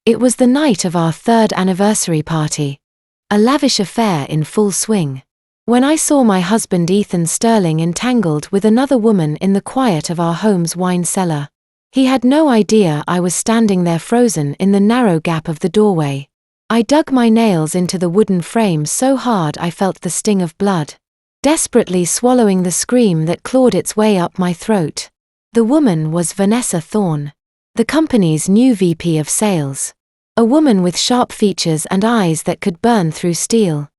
It was the night of our 3rd anniversary party. A lavish affair in full swing. When I saw my husband Ethan Sterling entangled with another woman in the quiet of our home's wine cellar. He had no idea I was standing there frozen in the narrow gap of the doorway. I dug my nails into the wooden frame so hard I felt the sting of blood, desperately swallowing the scream that clawed its way up my throat. The woman was Vanessa Thorne, the company's new VP of sales. A woman with sharp features and eyes that could burn through steel.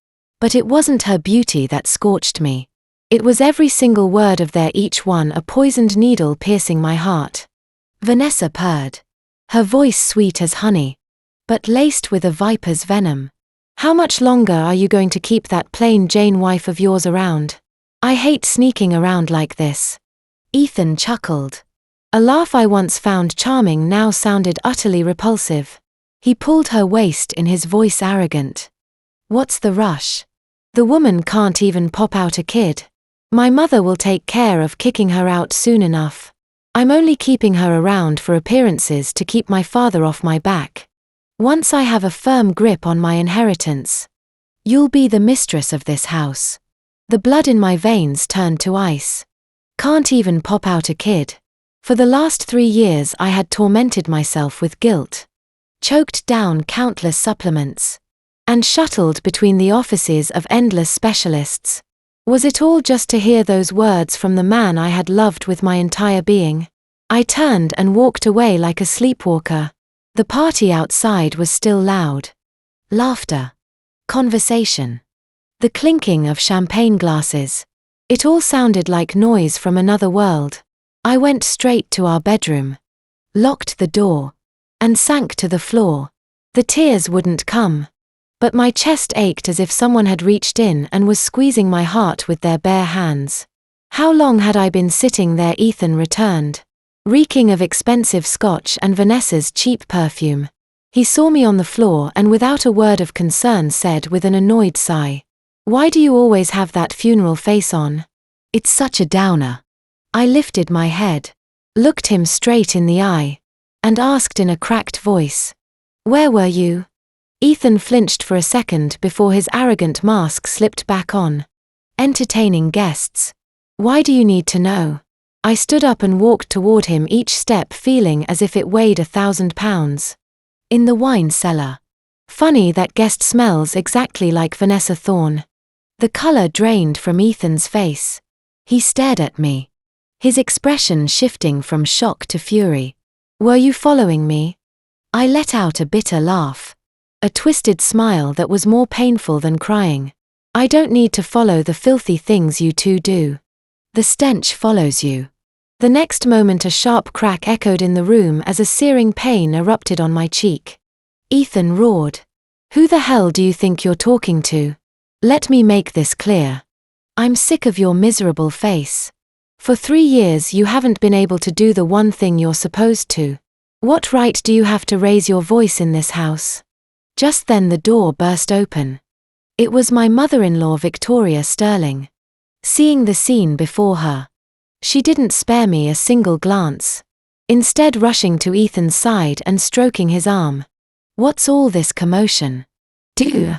But it wasn't her beauty that scorched me. It was every single word of their each one a poisoned needle piercing my heart. Vanessa purred. Her voice sweet as honey, but laced with a viper's venom. How much longer are you going to keep that plain Jane wife of yours around? I hate sneaking around like this. Ethan chuckled. A laugh I once found charming now sounded utterly repulsive. He pulled her waist in his voice arrogant. What's the rush? The woman can't even pop out a kid. My mother will take care of kicking her out soon enough. I'm only keeping her around for appearances to keep my father off my back. Once I have a firm grip on my inheritance, you'll be the mistress of this house. The blood in my veins turned to ice. Can't even pop out a kid. For the last 3 years I had tormented myself with guilt, choked down countless supplements, and shuttled between the offices of endless specialists. Was it all just to hear those words from the man I had loved with my entire being? I turned and walked away like a sleepwalker. The party outside was still loud. Laughter. Conversation. The clinking of champagne glasses. It all sounded like noise from another world. I went straight to our bedroom, locked the door, and sank to the floor. The tears wouldn't come, but my chest ached as if someone had reached in and was squeezing my heart with their bare hands. How long had I been sitting there? Ethan returned, reeking of expensive scotch and Vanessa's cheap perfume. He saw me on the floor and without a word of concern said with an annoyed sigh, "Why do you always have that funeral face on? It's such a downer." I lifted my head, looked him straight in the eye, and asked in a cracked voice, "Where were you?" Ethan flinched for a second before his arrogant mask slipped back on. "Entertaining guests. Why do you need to know?" I stood up and walked toward him, each step feeling as if it weighed 1,000 pounds. In the wine cellar. Funny that guest smells exactly like Vanessa Thorne. The color drained from Ethan's face. He stared at me, his expression shifting from shock to fury. "Were you following me?" I let out a bitter laugh. A twisted smile that was more painful than crying. "I don't need to follow the filthy things you two do. The stench follows you." The next moment a sharp crack echoed in the room as a searing pain erupted on my cheek. Ethan roared. "Who the hell do you think you're talking to? Let me make this clear. I'm sick of your miserable face. For 3 years you haven't been able to do the one thing you're supposed to. What right do you have to raise your voice in this house?" Just then the door burst open. It was my mother-in-law Victoria Sterling. Seeing the scene before her, she didn't spare me a single glance, instead rushing to Ethan's side and stroking his arm. "What's all this commotion?" "Do?"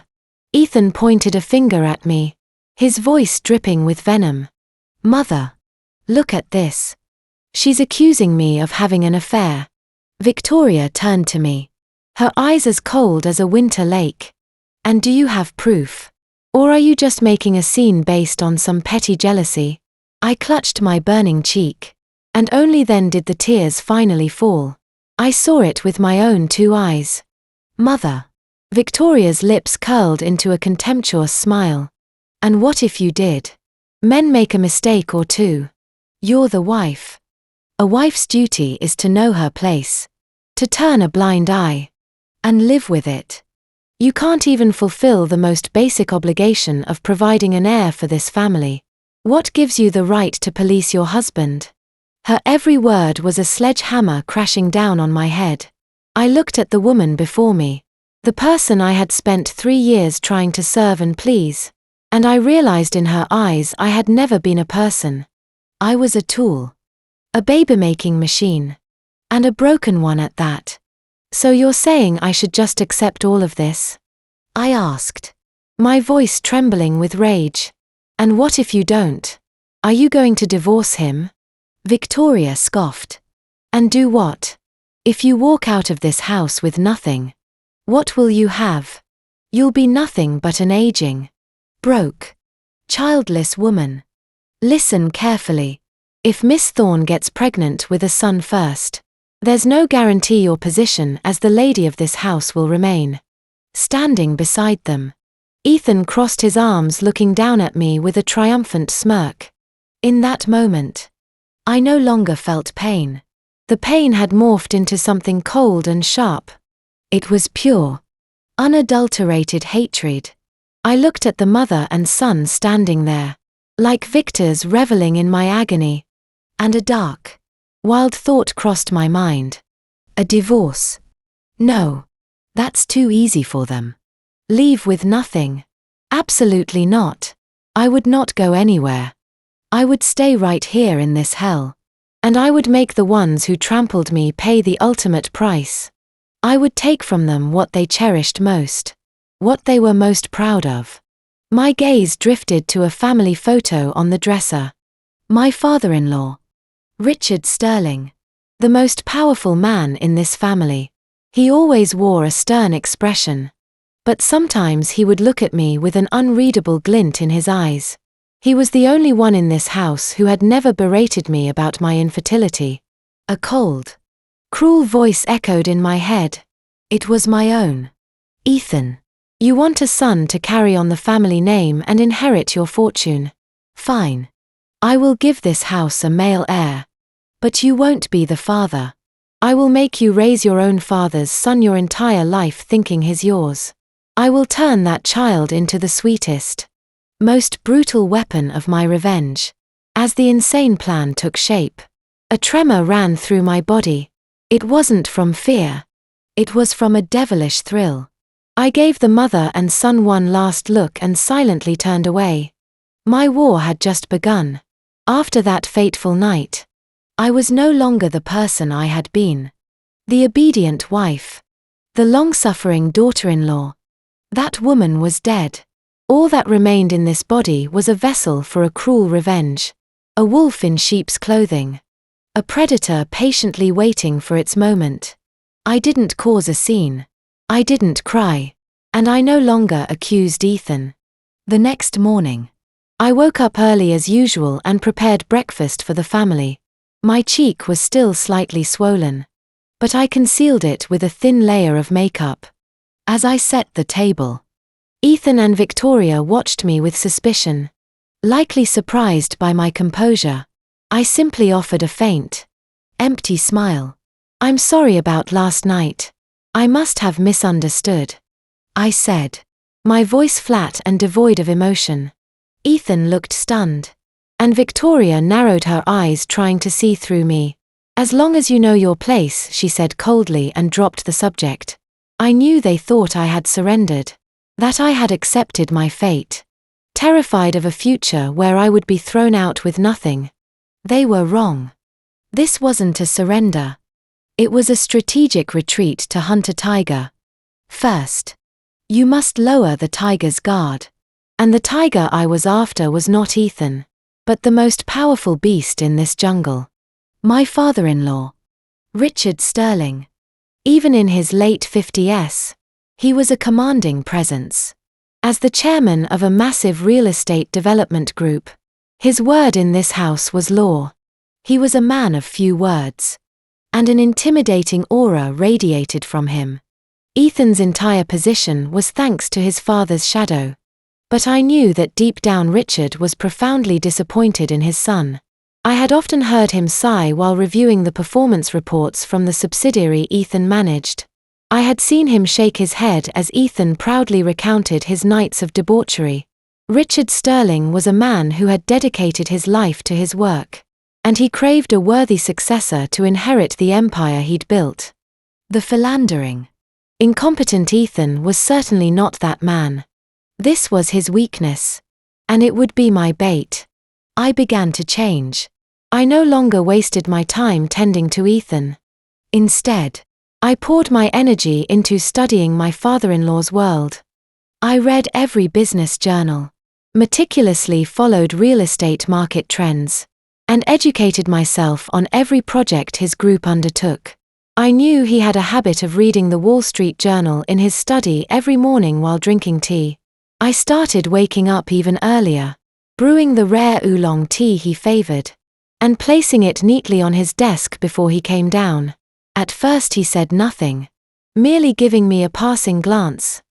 Ethan pointed a finger at me, his voice dripping with venom. "Mother, look at this. She's accusing me of having an affair." Victoria turned to me, her eyes as cold as a winter lake. "And do you have proof? Or are you just making a scene based on some petty jealousy?" I clutched my burning cheek, and only then did the tears finally fall. I saw it with my own 2 eyes. "Mother." Victoria's lips curled into a contemptuous smile. "And what if you did? Men make a mistake or two. You're the wife. A wife's duty is to know her place, to turn a blind eye, and live with it. You can't even fulfill the most basic obligation of providing an heir for this family. What gives you the right to police your husband?" Her every word was a sledgehammer crashing down on my head. I looked at the woman before me, the person I had spent 3 years trying to serve and please, and I realized in her eyes I had never been a person. I was a tool. A baby-making machine. And a broken one at that. So you're saying I should just accept all of this? I asked, my voice trembling with rage. And what if you don't? Are you going to divorce him? Victoria scoffed. And do what? If you walk out of this house with nothing, what will you have? You'll be nothing but an aging, broke, childless woman. Listen carefully. If Miss Thorne gets pregnant with a son first, there's no guarantee your position as the lady of this house will remain. Standing beside them, Ethan crossed his arms looking down at me with a triumphant smirk. In that moment, I no longer felt pain. The pain had morphed into something cold and sharp. It was pure, unadulterated hatred. I looked at the mother and son standing there, like victors reveling in my agony. And a dark, wild thought crossed my mind. A divorce? No. That's too easy for them. Leave with nothing? Absolutely not. I would not go anywhere. I would stay right here in this hell. And I would make the ones who trampled me pay the ultimate price. I would take from them what they cherished most, what they were most proud of. My gaze drifted to a family photo on the dresser. My father-in-law, Richard Sterling, the most powerful man in this family. He always wore a stern expression, but sometimes he would look at me with an unreadable glint in his eyes. He was the only one in this house who had never berated me about my infertility. A cold, cruel voice echoed in my head. It was my own. Ethan, you want a son to carry on the family name and inherit your fortune. Fine. I will give this house a male heir. But you won't be the father. I will make you raise your own father's son your entire life thinking he's yours. I will turn that child into the sweetest, most brutal weapon of my revenge. As the insane plan took shape, a tremor ran through my body. It wasn't from fear. It was from a devilish thrill. I gave the mother and son one last look and silently turned away. My war had just begun. After that fateful night, I was no longer the person I had been. The obedient wife. The long-suffering daughter-in-law. That woman was dead. All that remained in this body was a vessel for a cruel revenge. A wolf in sheep's clothing. A predator patiently waiting for its moment. I didn't cause a scene. I didn't cry. And I no longer accused Ethan. The next morning, I woke up early as usual and prepared breakfast for the family. My cheek was still slightly swollen, but I concealed it with a thin layer of makeup. As I set the table, Ethan and Victoria watched me with suspicion. Likely surprised by my composure, I simply offered a faint, empty smile. I'm sorry about last night. I must have misunderstood, I said, my voice flat and devoid of emotion. Ethan looked stunned, and Victoria narrowed her eyes trying to see through me. As long as you know your place, she said coldly and dropped the subject. I knew they thought I had surrendered, that I had accepted my fate, terrified of a future where I would be thrown out with nothing. They were wrong. This wasn't a surrender. It was a strategic retreat to hunt a tiger. First, you must lower the tiger's guard. And the tiger I was after was not Ethan, but the most powerful beast in this jungle. My father-in-law, Richard Sterling. Even in his late 50s, he was a commanding presence. As the chairman of a massive real estate development group, his word in this house was law. He was a man of few words, and an intimidating aura radiated from him. Ethan's entire position was thanks to his father's shadow. But I knew that deep down Richard was profoundly disappointed in his son. I had often heard him sigh while reviewing the performance reports from the subsidiary Ethan managed. I had seen him shake his head as Ethan proudly recounted his nights of debauchery. Richard Sterling was a man who had dedicated his life to his work, and he craved a worthy successor to inherit the empire he'd built. The philandering, incompetent Ethan was certainly not that man. This was his weakness, and it would be my bait. I began to change. I no longer wasted my time tending to Ethan. Instead, I poured my energy into studying my father-in-law's world. I read every business journal, meticulously followed real estate market trends, and educated myself on every project his group undertook. I knew he had a habit of reading the Wall Street Journal in his study every morning while drinking tea. I started waking up even earlier, brewing the rare oolong tea he favored, and placing it neatly on his desk before he came down. At first he said nothing, merely giving me a passing glance.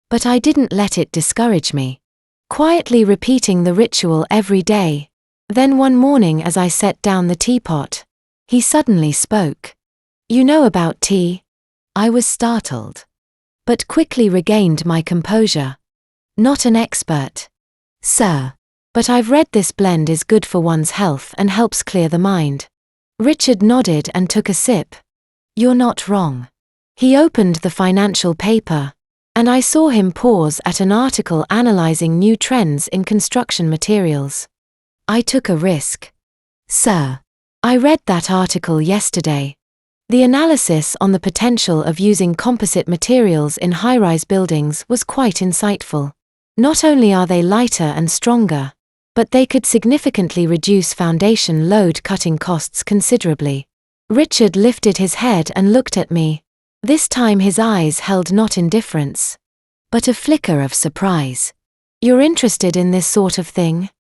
But I didn't let it discourage me, quietly repeating the ritual every day. Then one morning as I set down the teapot, he suddenly spoke. "You know about tea?" I was startled, but quickly regained my composure. "Not an expert, sir. But I've read this blend is good for one's health and helps clear the mind." Richard nodded and took a sip. "You're not wrong." He opened the financial paper, and I saw him pause at an article analyzing new trends in construction materials. I took a risk. "Sir, I read that article yesterday. The analysis on the potential of using composite materials in high-rise buildings was quite insightful. Not only are they lighter and stronger, but they could significantly reduce foundation load, cutting costs considerably." Richard lifted his head and looked at me. This time his eyes held not indifference, but a flicker of surprise. "You're interested in this sort of thing?"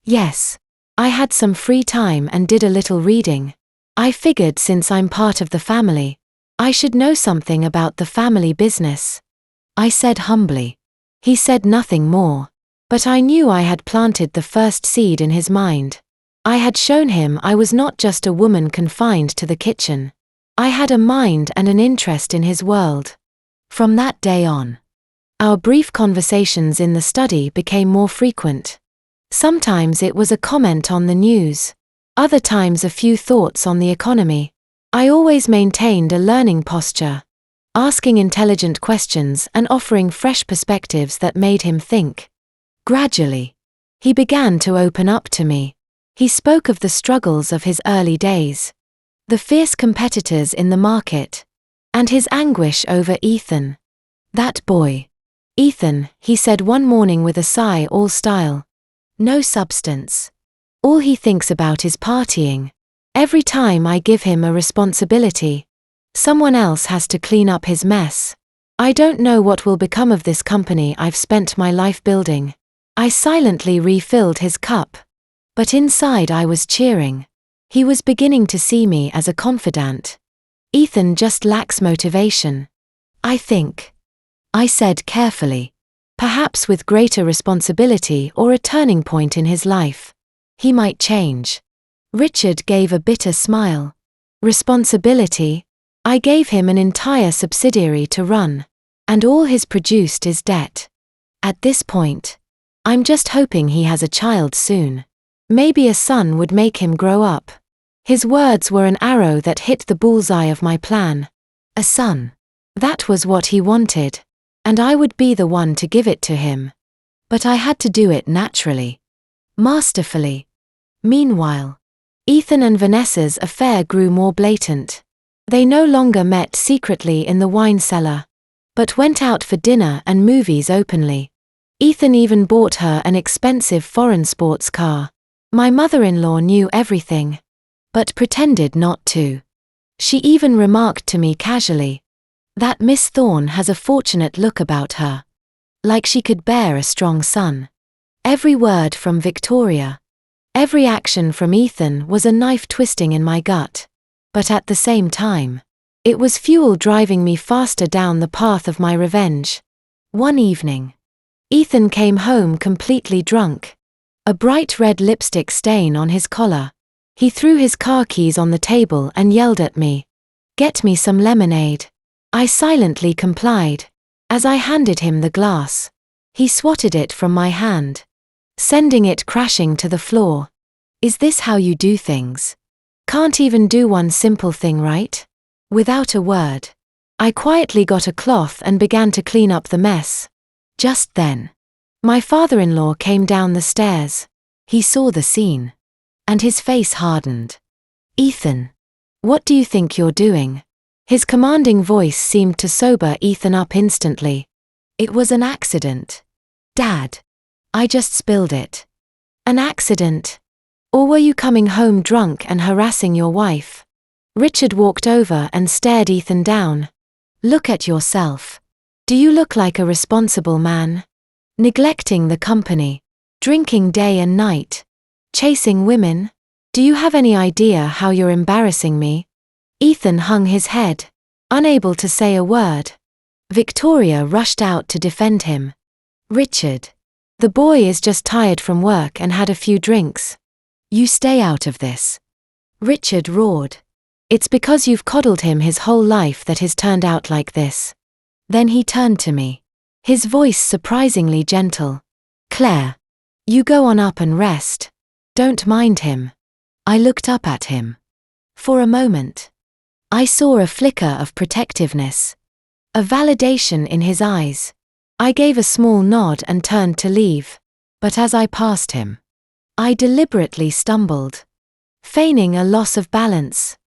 "Yes. I had some free time and did a little reading. I figured since I'm part of the family, I should know something about the family business," I said humbly. He said nothing more, but I knew I had planted the first seed in his mind. I had shown him I was not just a woman confined to the kitchen. I had a mind and an interest in his world. From that day on, our brief conversations in the study became more frequent. Sometimes it was a comment on the news, other times a few thoughts on the economy. I always maintained a learning posture, asking intelligent questions and offering fresh perspectives that made him think. Gradually, he began to open up to me. He spoke of the struggles of his early days, the fierce competitors in the market, and his anguish over Ethan. "That boy. Ethan," he said one morning with a sigh, "all style, no substance. All he thinks about is partying. Every time I give him a responsibility, someone else has to clean up his mess. I don't know what will become of this company I've spent my life building." I silently refilled his cup, but inside I was cheering. He was beginning to see me as a confidant. "Ethan just lacks motivation, I think," I said carefully. "Perhaps with greater responsibility or a turning point in his life, he might change." Richard gave a bitter smile. "Responsibility?" I gave him an entire subsidiary to run, and all he's produced is debt. At this point, I'm just hoping he has a child soon. Maybe a son would make him grow up. His words were an arrow that hit the bullseye of my plan. A son. That was what he wanted, and I would be the one to give it to him. But I had to do it naturally, masterfully. Meanwhile, Ethan and Vanessa's affair grew more blatant. They no longer met secretly in the wine cellar, but went out for dinner and movies openly. Ethan even bought her an expensive foreign sports car. My mother-in-law knew everything, but pretended not to. She even remarked to me casually, "That Miss Thorne has a fortunate look about her. Like she could bear a strong son." Every word from Victoria, every action from Ethan was a knife twisting in my gut. But at the same time, it was fuel driving me faster down the path of my revenge. One evening, Ethan came home completely drunk, a bright red lipstick stain on his collar. He threw his car keys on the table and yelled at me, "Get me some lemonade." I silently complied. As I handed him the glass, he swatted it from my hand, sending it crashing to the floor. "Is this how you do things? Can't even do one simple thing right?" Without a word, I quietly got a cloth and began to clean up the mess. Just then, my father-in-law came down the stairs. He saw the scene, and his face hardened. "Ethan, what do you think you're doing?" His commanding voice seemed to sober Ethan up instantly. It was an accident. Dad. I just spilled it. An accident? Or were you coming home drunk and harassing your wife? Richard walked over and stared Ethan down. Look at yourself. Do you look like a responsible man? Neglecting the company. Drinking day and night. Chasing women? Do you have any idea how you're embarrassing me? Ethan hung his head, unable to say a word. Victoria rushed out to defend him. Richard. The boy is just tired from work and had a few drinks. You stay out of this. Richard roared. It's because you've coddled him his whole life that he's turned out like this. Then he turned to me. His voice surprisingly gentle. Claire. You go on up and rest. Don't mind him. I looked up at him. For a moment. I saw a flicker of protectiveness. A validation in his eyes. I gave a small nod and turned to leave. But as I passed him, I deliberately stumbled, feigning a loss of balance.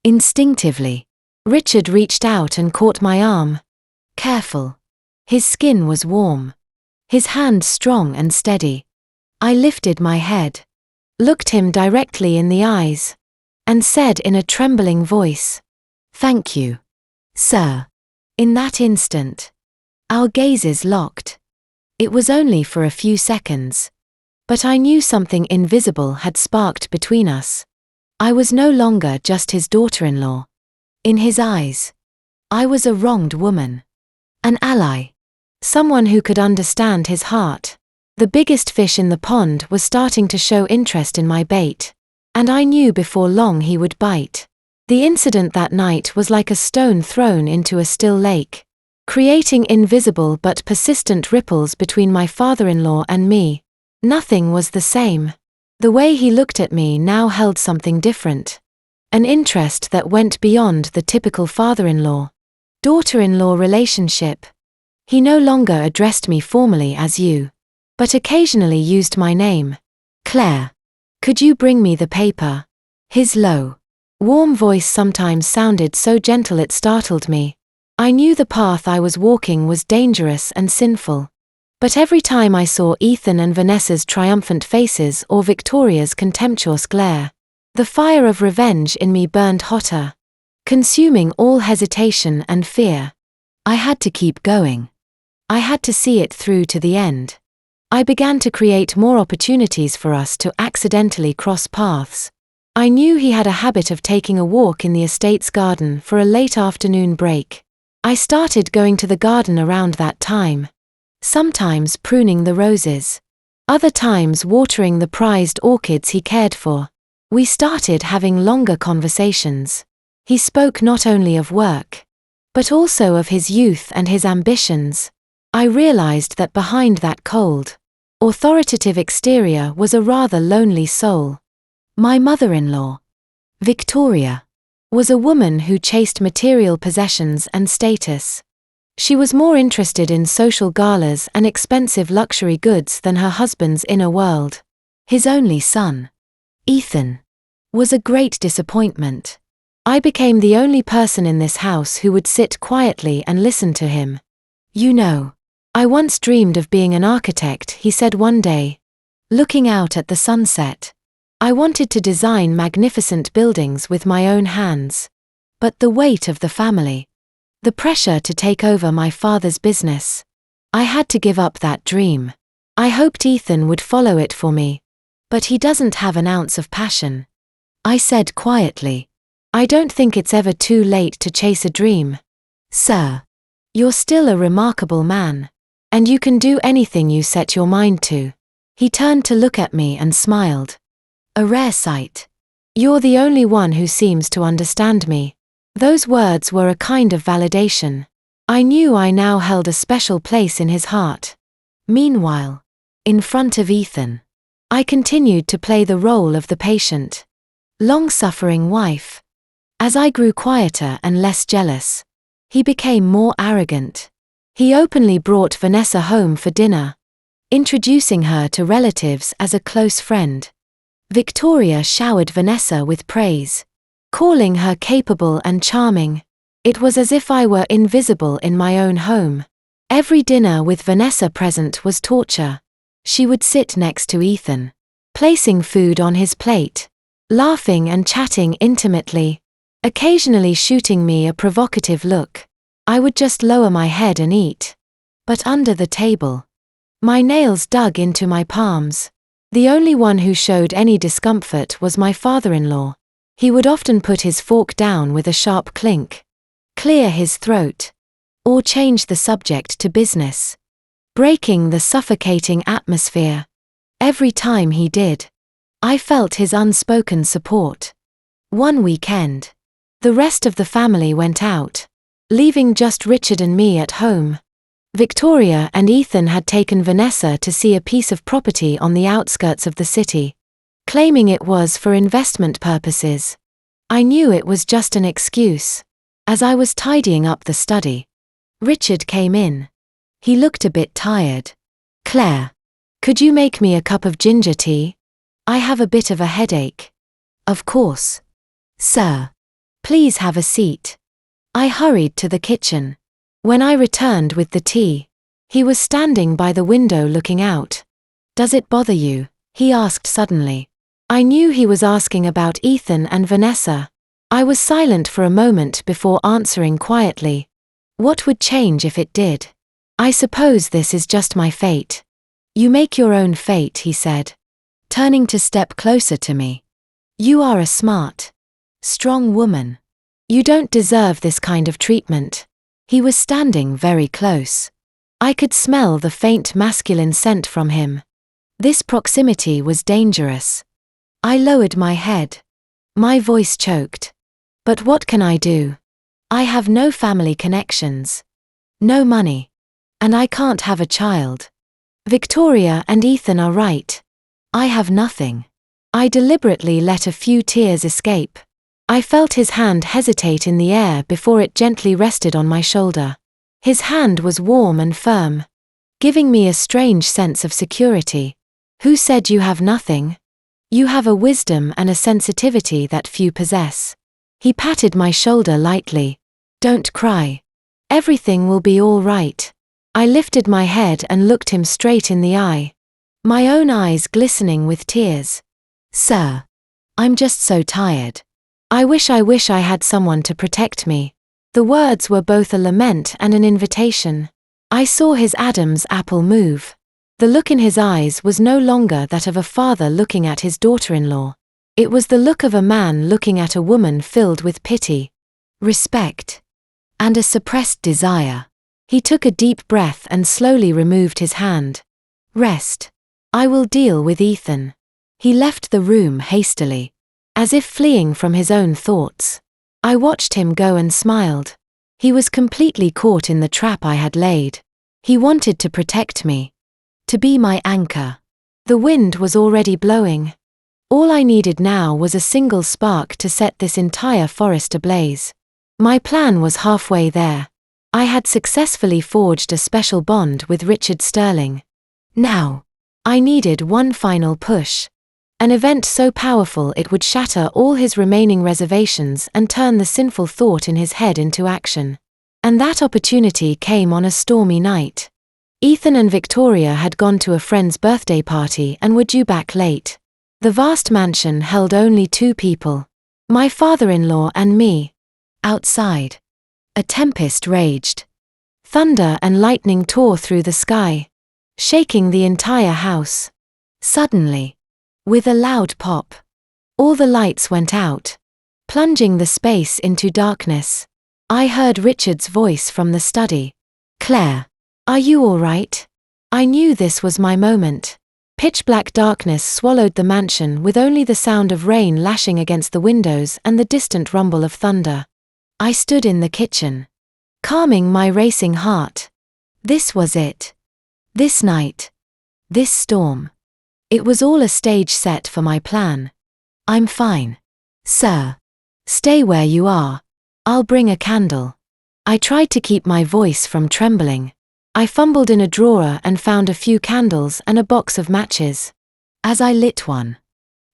Instinctively, Richard reached out and caught my arm. Careful. His skin was warm. His hand strong and steady. I lifted my head, looked him directly in the eyes, and said in a trembling voice, Thank you, sir. In that instant, our gazes locked. It was only for a few seconds. But I knew something invisible had sparked between us. I was no longer just his daughter-in-law. In his eyes, I was a wronged woman. An ally. Someone who could understand his heart. The biggest fish in the pond was starting to show interest in my bait. And I knew before long he would bite. The incident that night was like a stone thrown into a still lake, creating invisible but persistent ripples between my father-in-law and me. Nothing was the same. The way he looked at me now held something different. An interest that went beyond the typical father-in-law, daughter-in-law relationship. He no longer addressed me formally as you, but occasionally used my name. Claire. Could you bring me the paper? His low, warm voice sometimes sounded so gentle it startled me. I knew the path I was walking was dangerous and sinful. But every time I saw Ethan and Vanessa's triumphant faces or Victoria's contemptuous glare, the fire of revenge in me burned hotter, consuming all hesitation and fear. I had to keep going. I had to see it through to the end. I began to create more opportunities for us to accidentally cross paths. I knew he had a habit of taking a walk in the estate's garden for a late afternoon break. I started going to the garden around that time. Sometimes pruning the roses. Other times watering the prized orchids he cared for. We started having longer conversations. He spoke not only of work, but also of his youth and his ambitions. I realized that behind that cold, authoritative exterior was a rather lonely soul. My mother-in-law, Victoria, was a woman who chased material possessions and status. She was more interested in social galas and expensive luxury goods than her husband's inner world. His only son, Ethan, was a great disappointment. I became the only person in this house who would sit quietly and listen to him. You know, I once dreamed of being an architect, he said one day, looking out at the sunset. I wanted to design magnificent buildings with my own hands. But the weight of the family, the pressure to take over my father's business, I had to give up that dream. I hoped Ethan would follow it for me. But he doesn't have an ounce of passion. I said quietly, I don't think it's ever too late to chase a dream. Sir, you're still a remarkable man. And you can do anything you set your mind to. He turned to look at me and smiled. A rare sight. You're the only one who seems to understand me. Those words were a kind of validation. I knew I now held a special place in his heart. Meanwhile, in front of Ethan, I continued to play the role of the patient, long-suffering wife. As I grew quieter and less jealous, he became more arrogant. He openly brought Vanessa home for dinner, introducing her to relatives as a close friend. Victoria showered Vanessa with praise, calling her capable and charming. It was as if I were invisible in my own home. Every dinner with Vanessa present was torture. She would sit next to Ethan, placing food on his plate, laughing and chatting intimately, occasionally shooting me a provocative look. I would just lower my head and eat. But under the table, my nails dug into my palms. The only one who showed any discomfort was my father-in-law. He would often put his fork down with a sharp clink, clear his throat, or change the subject to business, breaking the suffocating atmosphere. Every time he did, I felt his unspoken support. One weekend, the rest of the family went out, leaving just Richard and me at home. Victoria and Ethan had taken Vanessa to see a piece of property on the outskirts of the city, claiming it was for investment purposes. I knew it was just an excuse. As I was tidying up the study, Richard came in. He looked a bit tired. "Claire, could you make me a cup of ginger tea? I have a bit of a headache." "Of course, sir. Please have a seat." I hurried to the kitchen. When I returned with the tea, he was standing by the window looking out. "Does it bother you?" he asked suddenly. I knew he was asking about Ethan and Vanessa. I was silent for a moment before answering quietly. "What would change if it did? I suppose this is just my fate." "You make your own fate," he said, turning to step closer to me. "You are a smart, strong woman. You don't deserve this kind of treatment." He was standing very close. I could smell the faint masculine scent from him. This proximity was dangerous. I lowered my head. My voice choked. "But what can I do? I have no family connections, no money, and I can't have a child. Victoria and Ethan are right. I have nothing." I deliberately let a few tears escape. I felt his hand hesitate in the air before it gently rested on my shoulder. His hand was warm and firm, giving me a strange sense of security. "Who said you have nothing? You have a wisdom and a sensitivity that few possess." He patted my shoulder lightly. "Don't cry. Everything will be all right." I lifted my head and looked him straight in the eye, my own eyes glistening with tears. "Sir, I'm just so tired. I wish I had someone to protect me." The words were both a lament and an invitation. I saw his Adam's apple move. The look in his eyes was no longer that of a father looking at his daughter-in-law. It was the look of a man looking at a woman filled with pity, respect, and a suppressed desire. He took a deep breath and slowly removed his hand. "Rest. I will deal with Ethan." He left the room hastily, as if fleeing from his own thoughts. I watched him go and smiled. He was completely caught in the trap I had laid. He wanted to protect me, to be my anchor. The wind was already blowing. All I needed now was a single spark to set this entire forest ablaze. My plan was halfway there. I had successfully forged a special bond with Richard Sterling. Now, I needed one final push. An event so powerful it would shatter all his remaining reservations and turn the sinful thought in his head into action. And that opportunity came on a stormy night. Ethan and Victoria had gone to a friend's birthday party and were due back late. The vast mansion held only 2 people, my father-in-law and me. Outside, a tempest raged. Thunder and lightning tore through the sky, shaking the entire house. Suddenly, with a loud pop, all the lights went out, plunging the space into darkness. I heard Richard's voice from the study. "Claire, are you all right?" I knew this was my moment. Pitch-black darkness swallowed the mansion with only the sound of rain lashing against the windows and the distant rumble of thunder. I stood in the kitchen, calming my racing heart. This was it. This night. This storm. It was all a stage set for my plan. "I'm fine. Sir. Stay where you are. I'll bring a candle." I tried to keep my voice from trembling. I fumbled in a drawer and found a few candles and a box of matches. As I lit one,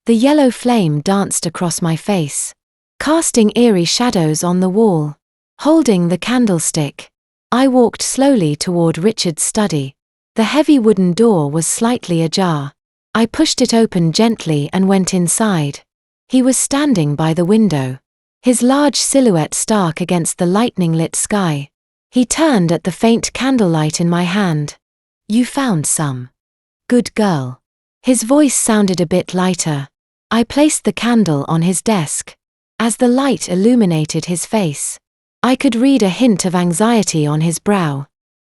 the yellow flame danced across my face, casting eerie shadows on the wall. Holding the candlestick, I walked slowly toward Richard's study. The heavy wooden door was slightly ajar. I pushed it open gently and went inside. He was standing by the window, his large silhouette stark against the lightning-lit sky. He turned at the faint candlelight in my hand. "You found some. Good girl." His voice sounded a bit lighter. I placed the candle on his desk. As the light illuminated his face, I could read a hint of anxiety on his brow.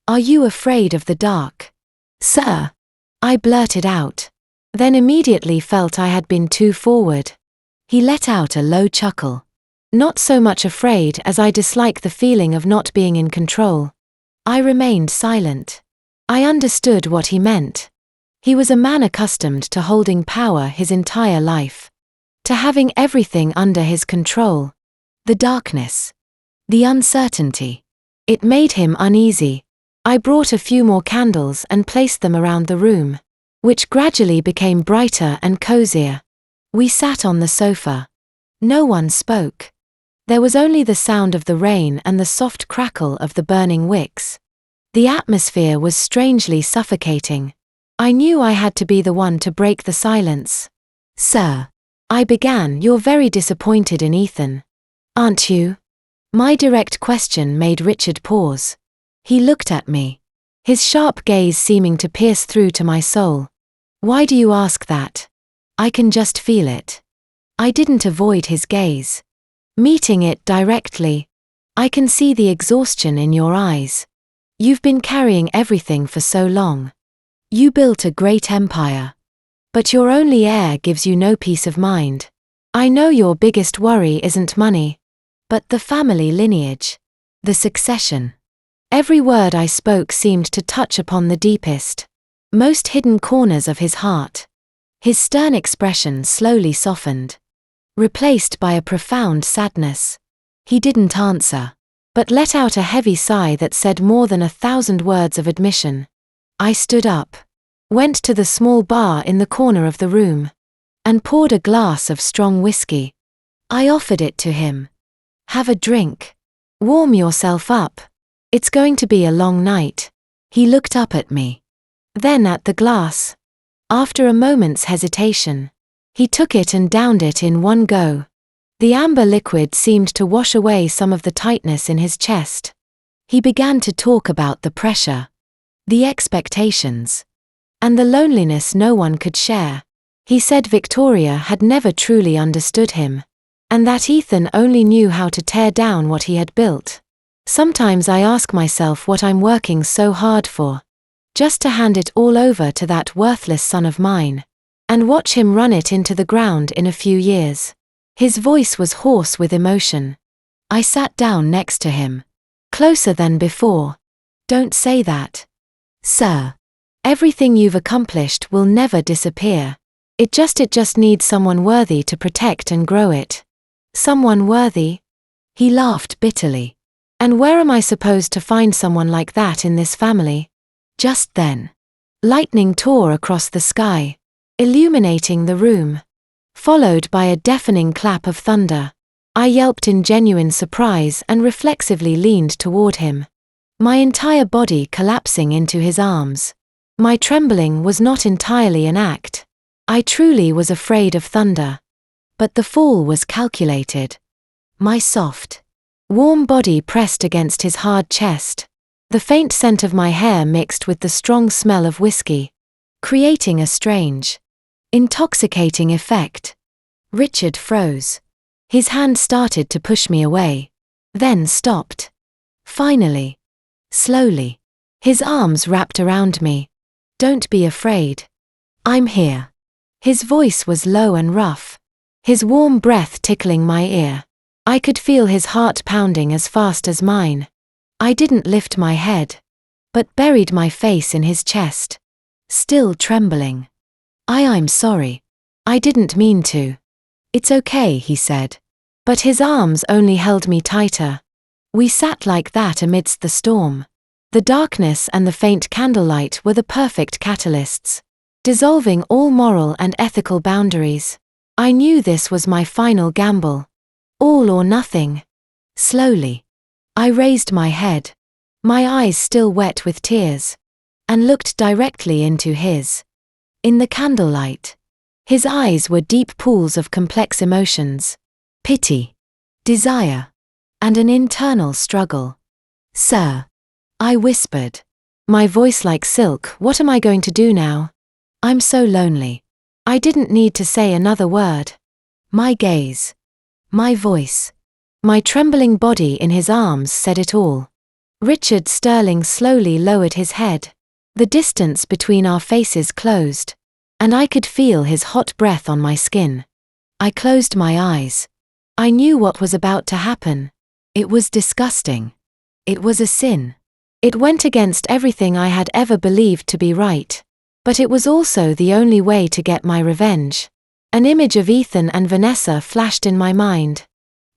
"Are you afraid of the dark, sir?" I blurted out, then immediately felt I had been too forward. He let out a low chuckle. "Not so much afraid as I dislike the feeling of not being in control." I remained silent. I understood what he meant. He was a man accustomed to holding power his entire life, to having everything under his control. The darkness, the uncertainty, it made him uneasy. I brought a few more candles and placed them around the room, which gradually became brighter and cozier. We sat on the sofa. No one spoke. There was only the sound of the rain and the soft crackle of the burning wicks. The atmosphere was strangely suffocating. I knew I had to be the one to break the silence. "Sir," I began, "you're very disappointed in Ethan, aren't you?" My direct question made Richard pause. He looked at me, his sharp gaze seeming to pierce through to my soul. "Why do you ask that? I can just feel it." I didn't avoid his gaze, meeting it directly. "I can see the exhaustion in your eyes. You've been carrying everything for so long. You built a great empire. But your only heir gives you no peace of mind. I know your biggest worry isn't money, but the family lineage, the succession." Every word I spoke seemed to touch upon the deepest, most hidden corners of his heart. His stern expression slowly softened, replaced by a profound sadness. He didn't answer, but let out a heavy sigh that said more than 1,000 words of admission. I stood up, went to the small bar in the corner of the room, and poured a glass of strong whiskey. I offered it to him. "Have a drink. Warm yourself up. It's going to be a long night." He looked up at me, then at the glass. After a moment's hesitation, he took it and downed it in one go. The amber liquid seemed to wash away some of the tightness in his chest. He began to talk about the pressure, the expectations, and the loneliness no one could share. He said Victoria had never truly understood him, and that Ethan only knew how to tear down what he had built. Sometimes I ask myself what I'm working so hard for, just to hand it all over to that worthless son of mine, and watch him run it into the ground in a few years. His voice was hoarse with emotion. I sat down next to him, closer than before. "Don't say that, sir. Everything you've accomplished will never disappear. It just needs someone worthy to protect and grow it." "Someone worthy?" He laughed bitterly. "And where am I supposed to find someone like that in this family?" Just then, lightning tore across the sky, illuminating the room, followed by a deafening clap of thunder. I yelped in genuine surprise and reflexively leaned toward him, my entire body collapsing into his arms. My trembling was not entirely an act. I truly was afraid of thunder. But the fall was calculated. My soft, warm body pressed against his hard chest, the faint scent of my hair mixed with the strong smell of whiskey, creating a strange, intoxicating effect. Richard froze. His hand started to push me away, then stopped. Finally, slowly, his arms wrapped around me. "Don't be afraid. I'm here." His voice was low and rough, his warm breath tickling my ear. I could feel his heart pounding as fast as mine. I didn't lift my head, but buried my face in his chest, still trembling. I'm sorry. I didn't mean to." "It's okay," he said. But his arms only held me tighter. We sat like that amidst the storm. The darkness and the faint candlelight were the perfect catalysts, dissolving all moral and ethical boundaries. I knew this was my final gamble. All or nothing. Slowly, I raised my head, my eyes still wet with tears, and looked directly into his. In the candlelight, his eyes were deep pools of complex emotions: pity, desire, and an internal struggle. "Sir," I whispered, my voice like silk, "what am I going to do now? I'm so lonely." I didn't need to say another word. My gaze, my voice, my trembling body in his arms said it all. Richard Sterling slowly lowered his head. The distance between our faces closed, and I could feel his hot breath on my skin. I closed my eyes. I knew what was about to happen. It was disgusting. It was a sin. It went against everything I had ever believed to be right. But it was also the only way to get my revenge. An image of Ethan and Vanessa flashed in my mind.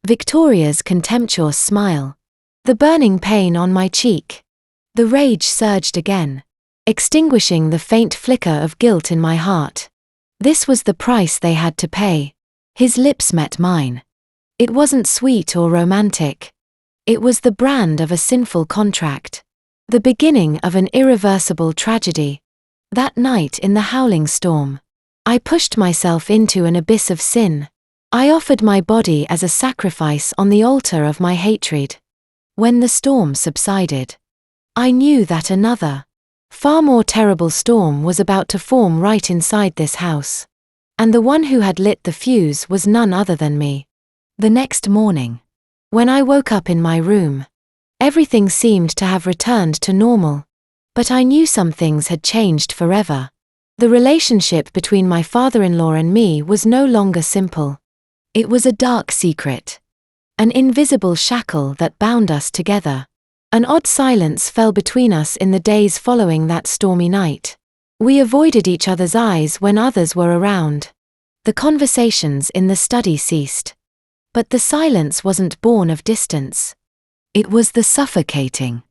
Victoria's contemptuous smile. The burning pain on my cheek. The rage surged again, extinguishing the faint flicker of guilt in my heart. This was the price they had to pay. His lips met mine. It wasn't sweet or romantic. It was the brand of a sinful contract. The beginning of an irreversible tragedy. That night in the howling storm, I pushed myself into an abyss of sin. I offered my body as a sacrifice on the altar of my hatred. When the storm subsided, I knew that another, far more terrible storm was about to form right inside this house. And the one who had lit the fuse was none other than me. The next morning, when I woke up in my room, everything seemed to have returned to normal. But I knew some things had changed forever. The relationship between my father-in-law and me was no longer simple. It was a dark secret. An invisible shackle that bound us together. An odd silence fell between us in the days following that stormy night. We avoided each other's eyes when others were around. The conversations in the study ceased. But the silence wasn't born of distance. It was the suffocating,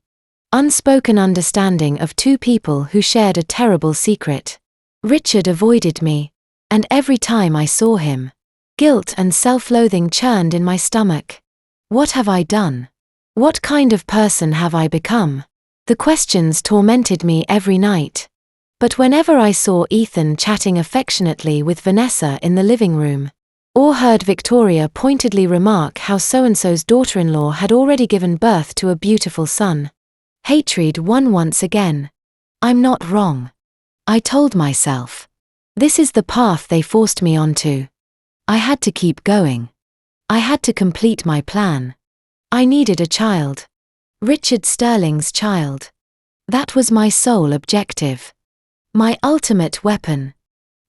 unspoken understanding of two people who shared a terrible secret. Richard avoided me, and every time I saw him, guilt and self-loathing churned in my stomach. What have I done? What kind of person have I become? The questions tormented me every night. But whenever I saw Ethan chatting affectionately with Vanessa in the living room, or heard Victoria pointedly remark how so-and-so's daughter-in-law had already given birth to a beautiful son, hatred won once again. I'm not wrong, I told myself. This is the path they forced me onto. I had to keep going. I had to complete my plan. I needed a child. Richard Sterling's child. That was my sole objective. My ultimate weapon.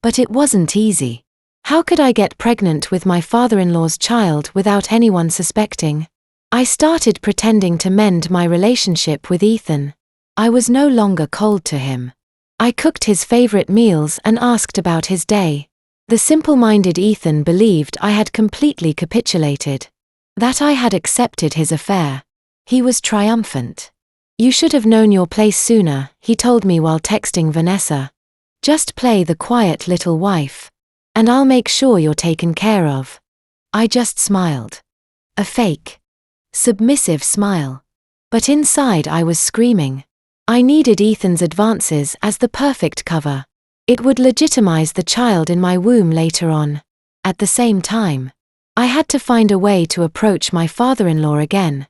But it wasn't easy. How could I get pregnant with my father-in-law's child without anyone suspecting? I started pretending to mend my relationship with Ethan. I was no longer cold to him. I cooked his favorite meals and asked about his day. The simple-minded Ethan believed I had completely capitulated. That I had accepted his affair. He was triumphant. "You should have known your place sooner," he told me while texting Vanessa. "Just play the quiet little wife, and I'll make sure you're taken care of." I just smiled. A fake, submissive smile. But inside I was screaming. I needed Ethan's advances as the perfect cover. It would legitimize the child in my womb later on. At the same time, I had to find a way to approach my father-in-law again.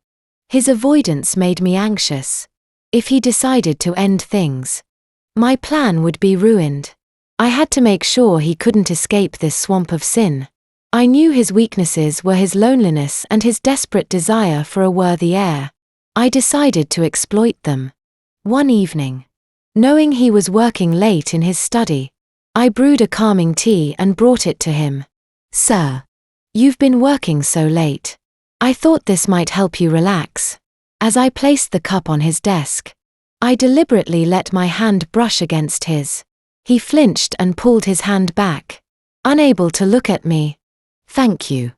His avoidance made me anxious. If he decided to end things, my plan would be ruined. I had to make sure he couldn't escape this swamp of sin. I knew his weaknesses were his loneliness and his desperate desire for a worthy heir. I decided to exploit them. One evening, knowing he was working late in his study, I brewed a calming tea and brought it to him. "Sir, you've been working so late. I thought this might help you relax." As I placed the cup on his desk, I deliberately let my hand brush against his. He flinched and pulled his hand back, unable to look at me. "Thank you."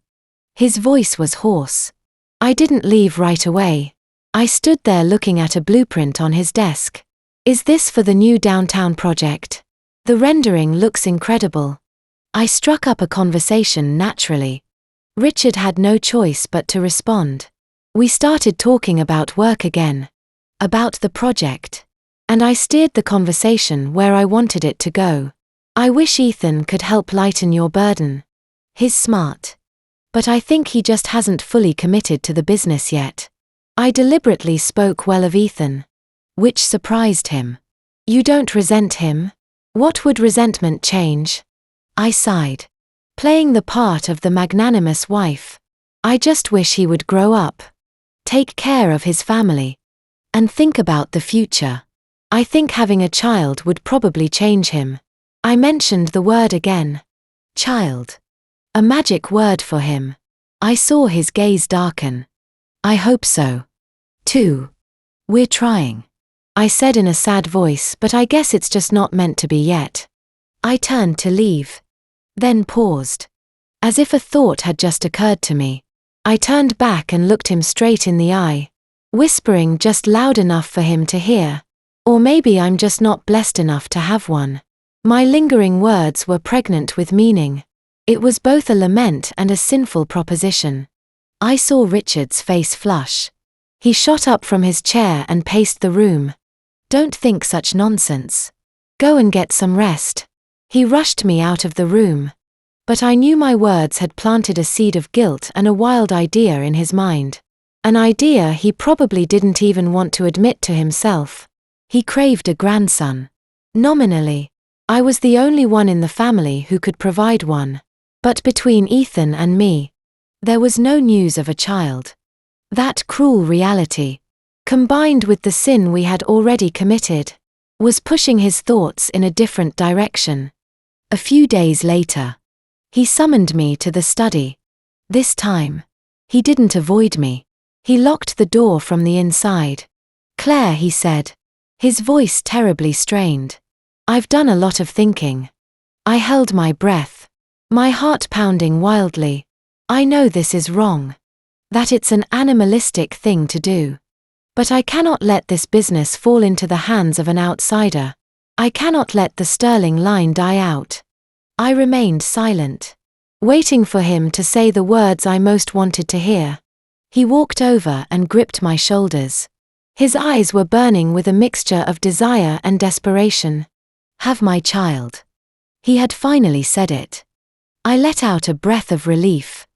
His voice was hoarse. I didn't leave right away. I stood there looking at a blueprint on his desk. "Is this for the new downtown project? The rendering looks incredible." I struck up a conversation naturally. Richard had no choice but to respond. We started talking about work again. About the project. And I steered the conversation where I wanted it to go. I wish Ethan could help lighten your burden. He's smart. But I think he just hasn't fully committed to the business yet. I deliberately spoke well of Ethan. Which surprised him. You don't resent him? What would resentment change? I sighed. Playing the part of the magnanimous wife. I just wish he would grow up. Take care of his family. And think about the future. I think having a child would probably change him. I mentioned the word again. Child. A magic word for him. I saw his gaze darken. I hope so. 2. We're trying. I said in a sad voice, but I guess it's just not meant to be yet. I turned to leave. Then paused. As if a thought had just occurred to me. I turned back and looked him straight in the eye, whispering just loud enough for him to hear. Or maybe I'm just not blessed enough to have one. My lingering words were pregnant with meaning. It was both a lament and a sinful proposition. I saw Richard's face flush. He shot up from his chair and paced the room. Don't think such nonsense. Go and get some rest. He rushed me out of the room. But I knew my words had planted a seed of guilt and a wild idea in his mind. An idea he probably didn't even want to admit to himself. He craved a grandson. Nominally, I was the only one in the family who could provide one. But between Ethan and me, there was no news of a child. That cruel reality, combined with the sin we had already committed, was pushing his thoughts in a different direction. A few days later, he summoned me to the study. This time, he didn't avoid me. He locked the door from the inside. Claire, he said, his voice terribly strained. I've done a lot of thinking. I held my breath, my heart pounding wildly. I know this is wrong. That it's an animalistic thing to do. But I cannot let this business fall into the hands of an outsider. I cannot let the sterling line die out. I remained silent, waiting for him to say the words I most wanted to hear. He walked over and gripped my shoulders. His eyes were burning with a mixture of desire and desperation. Have my child. He had finally said it. I let out a breath of relief,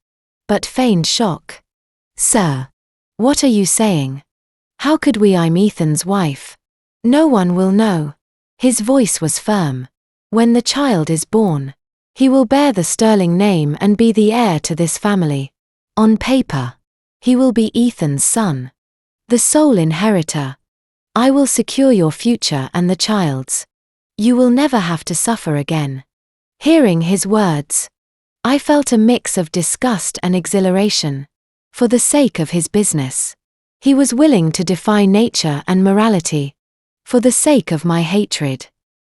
but feigned shock. Sir, what are you saying? How could we? I'm Ethan's wife. No one will know. His voice was firm. When the child is born, he will bear the Sterling name and be the heir to this family. On paper, he will be Ethan's son, the sole inheritor. I will secure your future and the child's. You will never have to suffer again. Hearing his words, I felt a mix of disgust and exhilaration. For the sake of his business, he was willing to defy nature and morality. For the sake of my hatred,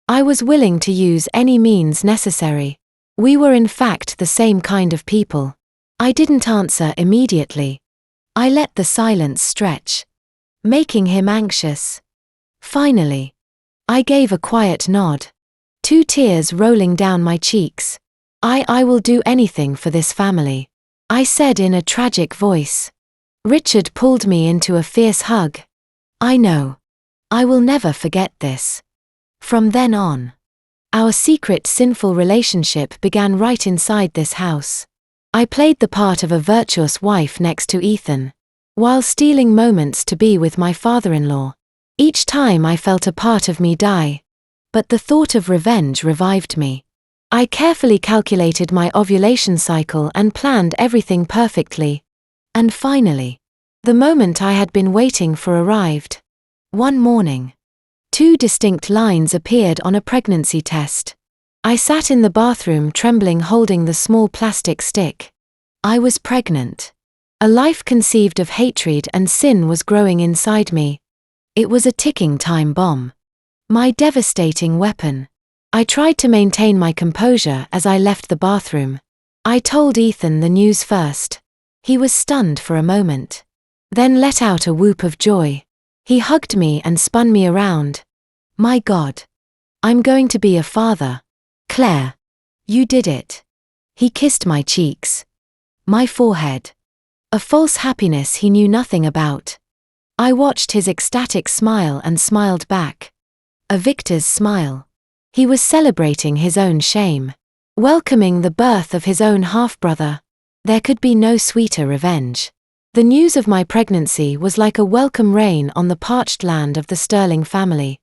I was willing to use any means necessary. We were in fact the same kind of people. I didn't answer immediately. I let the silence stretch, making him anxious. Finally, I gave a quiet nod, 2 tears rolling down my cheeks. I will do anything for this family, I said in a tragic voice. Richard pulled me into a fierce hug. I know. I will never forget this. From then on, our secret sinful relationship began right inside this house. I played the part of a virtuous wife next to Ethan, while stealing moments to be with my father-in-law. Each time I felt a part of me die. But the thought of revenge revived me. I carefully calculated my ovulation cycle and planned everything perfectly. And finally, the moment I had been waiting for arrived. One morning, 2 distinct lines appeared on a pregnancy test. I sat in the bathroom trembling, holding the small plastic stick. I was pregnant. A life conceived of hatred and sin was growing inside me. It was a ticking time bomb. My devastating weapon. I tried to maintain my composure as I left the bathroom. I told Ethan the news first. He was stunned for a moment, then let out a whoop of joy. He hugged me and spun me around. My God. I'm going to be a father. Claire. You did it. He kissed my cheeks. My forehead. a false happiness he knew nothing about. I watched his ecstatic smile and smiled back. A victor's smile. He was celebrating his own shame, welcoming the birth of his own half-brother. There could be no sweeter revenge. The news of my pregnancy was like a welcome rain on the parched land of the Sterling family.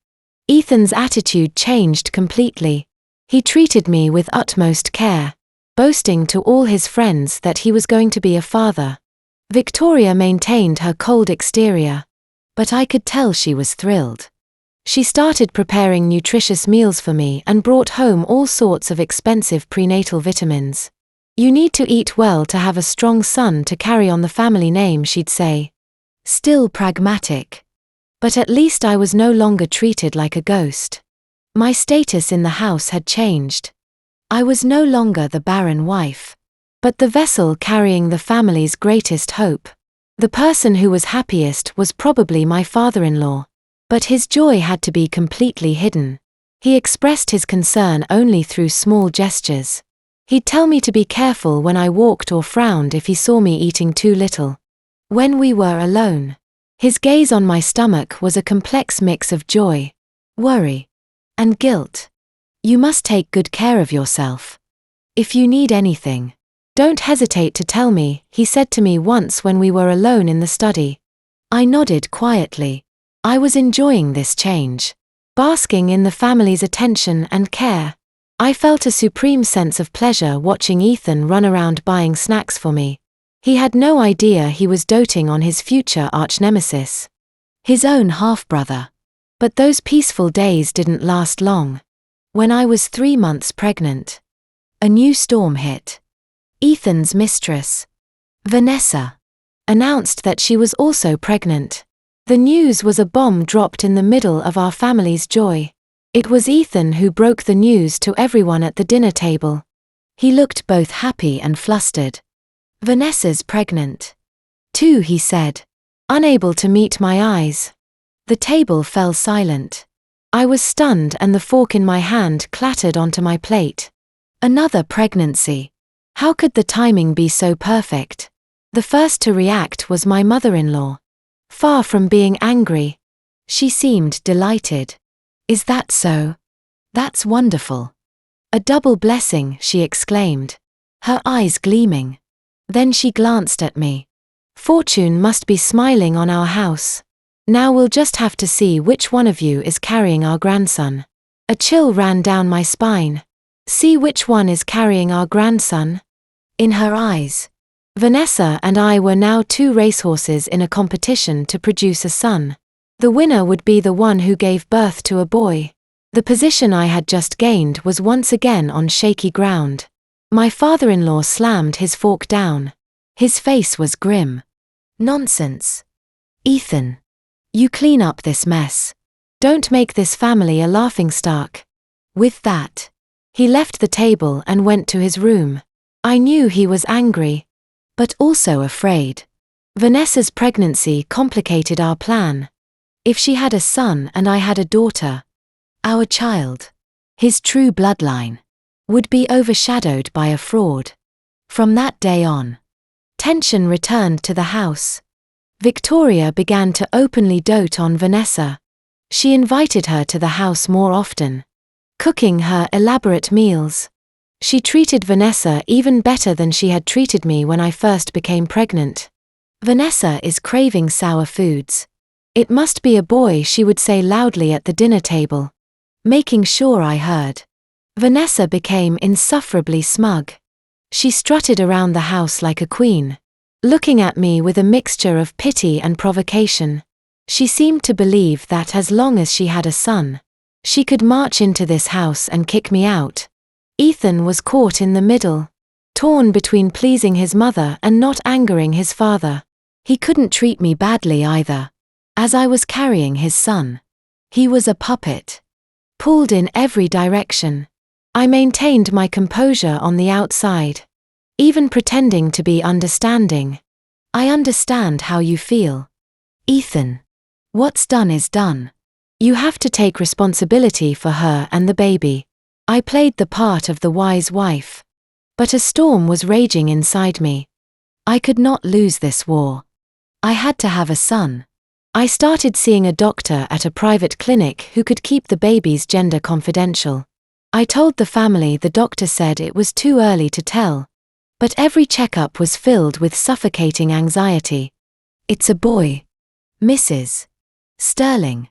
Ethan's attitude changed completely. He treated me with utmost care, boasting to all his friends that he was going to be a father. Victoria maintained her cold exterior, but I could tell she was thrilled. She started preparing nutritious meals for me and brought home all sorts of expensive prenatal vitamins. "You need to eat well to have a strong son to carry on the family name," she'd say. Still pragmatic. But at least I was no longer treated like a ghost. My status in the house had changed. I was no longer the barren wife, but the vessel carrying the family's greatest hope. The person who was happiest was probably my father-in-law, but his joy had to be completely hidden. He expressed his concern only through small gestures. He'd tell me to be careful when I walked or frowned if he saw me eating too little. When we were alone, his gaze on my stomach was a complex mix of joy, worry, and guilt. "You must take good care of yourself. If you need anything, don't hesitate to tell me," he said to me once when we were alone in the study. I nodded quietly. I was enjoying this change, basking in the family's attention and care. I felt a supreme sense of pleasure watching Ethan run around buying snacks for me. He had no idea he was doting on his future arch-nemesis, his own half-brother. But those peaceful days didn't last long. When I was 3 months pregnant, a new storm hit. Ethan's mistress, Vanessa, announced that she was also pregnant. The news was a bomb dropped in the middle of our family's joy. It was Ethan who broke the news to everyone at the dinner table. He looked both happy and flustered. "Vanessa's pregnant, too," he said, unable to meet my eyes. The table fell silent. I was stunned and the fork in my hand clattered onto my plate. Another pregnancy. How could the timing be so perfect? The first to react was my mother-in-law. Far from being angry, she seemed delighted. "Is that so? That's wonderful. A double blessing," she exclaimed, her eyes gleaming. Then she glanced at me. "Fortune must be smiling on our house. Now we'll just have to see which one of you is carrying our grandson." A chill ran down my spine. "See which one is carrying our grandson?" In her eyes, Vanessa and I were now 2 racehorses in a competition to produce a son. The winner would be the one who gave birth to a boy. The position I had just gained was once again on shaky ground. My father-in-law slammed his fork down. His face was grim. "Nonsense. Ethan. You clean up this mess. Don't make this family a laughingstock." With that, he left the table and went to his room. I knew he was angry, but also afraid. Vanessa's pregnancy complicated our plan. If she had a son and I had a daughter, our child, his true bloodline, would be overshadowed by a fraud. From that day on, tension returned to the house. Victoria began to openly dote on Vanessa. She invited her to the house more often, cooking her elaborate meals. She treated Vanessa even better than she had treated me when I first became pregnant. "Vanessa is craving sour foods. It must be a boy," she would say loudly at the dinner table, making sure I heard. Vanessa became insufferably smug. She strutted around the house like a queen, looking at me with a mixture of pity and provocation. She seemed to believe that as long as she had a son, she could march into this house and kick me out. Ethan was caught in the middle, torn between pleasing his mother and not angering his father. He couldn't treat me badly either, as I was carrying his son. He was a puppet, pulled in every direction. I maintained my composure on the outside, even pretending to be understanding. "I understand how you feel, Ethan. What's done is done. You have to take responsibility for her and the baby." I played the part of the wise wife. But a storm was raging inside me. I could not lose this war. I had to have a son. I started seeing a doctor at a private clinic who could keep the baby's gender confidential. I told the family the doctor said it was too early to tell. But every checkup was filled with suffocating anxiety. It's a boy. Mrs. Sterling.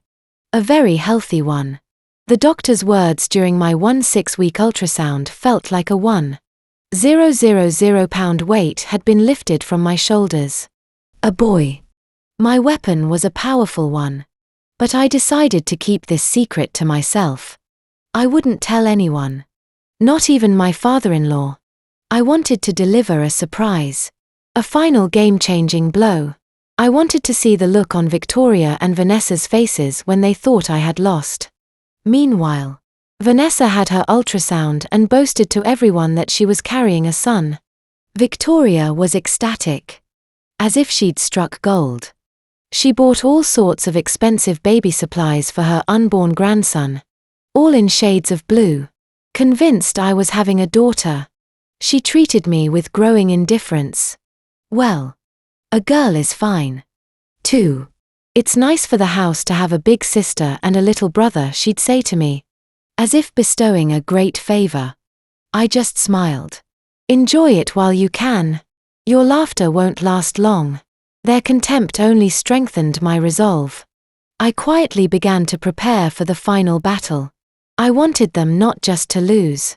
A very healthy one. The doctor's words during my 6-week ultrasound felt like a 1,000 pound weight had been lifted from my shoulders. A boy. My weapon was a powerful one. But I decided to keep this secret to myself. I wouldn't tell anyone. Not even my father-in-law. I wanted to deliver a surprise. A final game-changing blow. I wanted to see the look on Victoria and Vanessa's faces when they thought I had lost. Meanwhile, Vanessa had her ultrasound and boasted to everyone that she was carrying a son. Victoria was ecstatic. As if she'd struck gold. She bought all sorts of expensive baby supplies for her unborn grandson. All in shades of blue. Convinced I was having a daughter. She treated me with growing indifference. Well, a girl is fine. 2. It's nice for the house to have a big sister and a little brother, she'd say to me. As if bestowing a great favor. I just smiled. Enjoy it while you can. Your laughter won't last long. Their contempt only strengthened my resolve. I quietly began to prepare for the final battle. I wanted them not just to lose,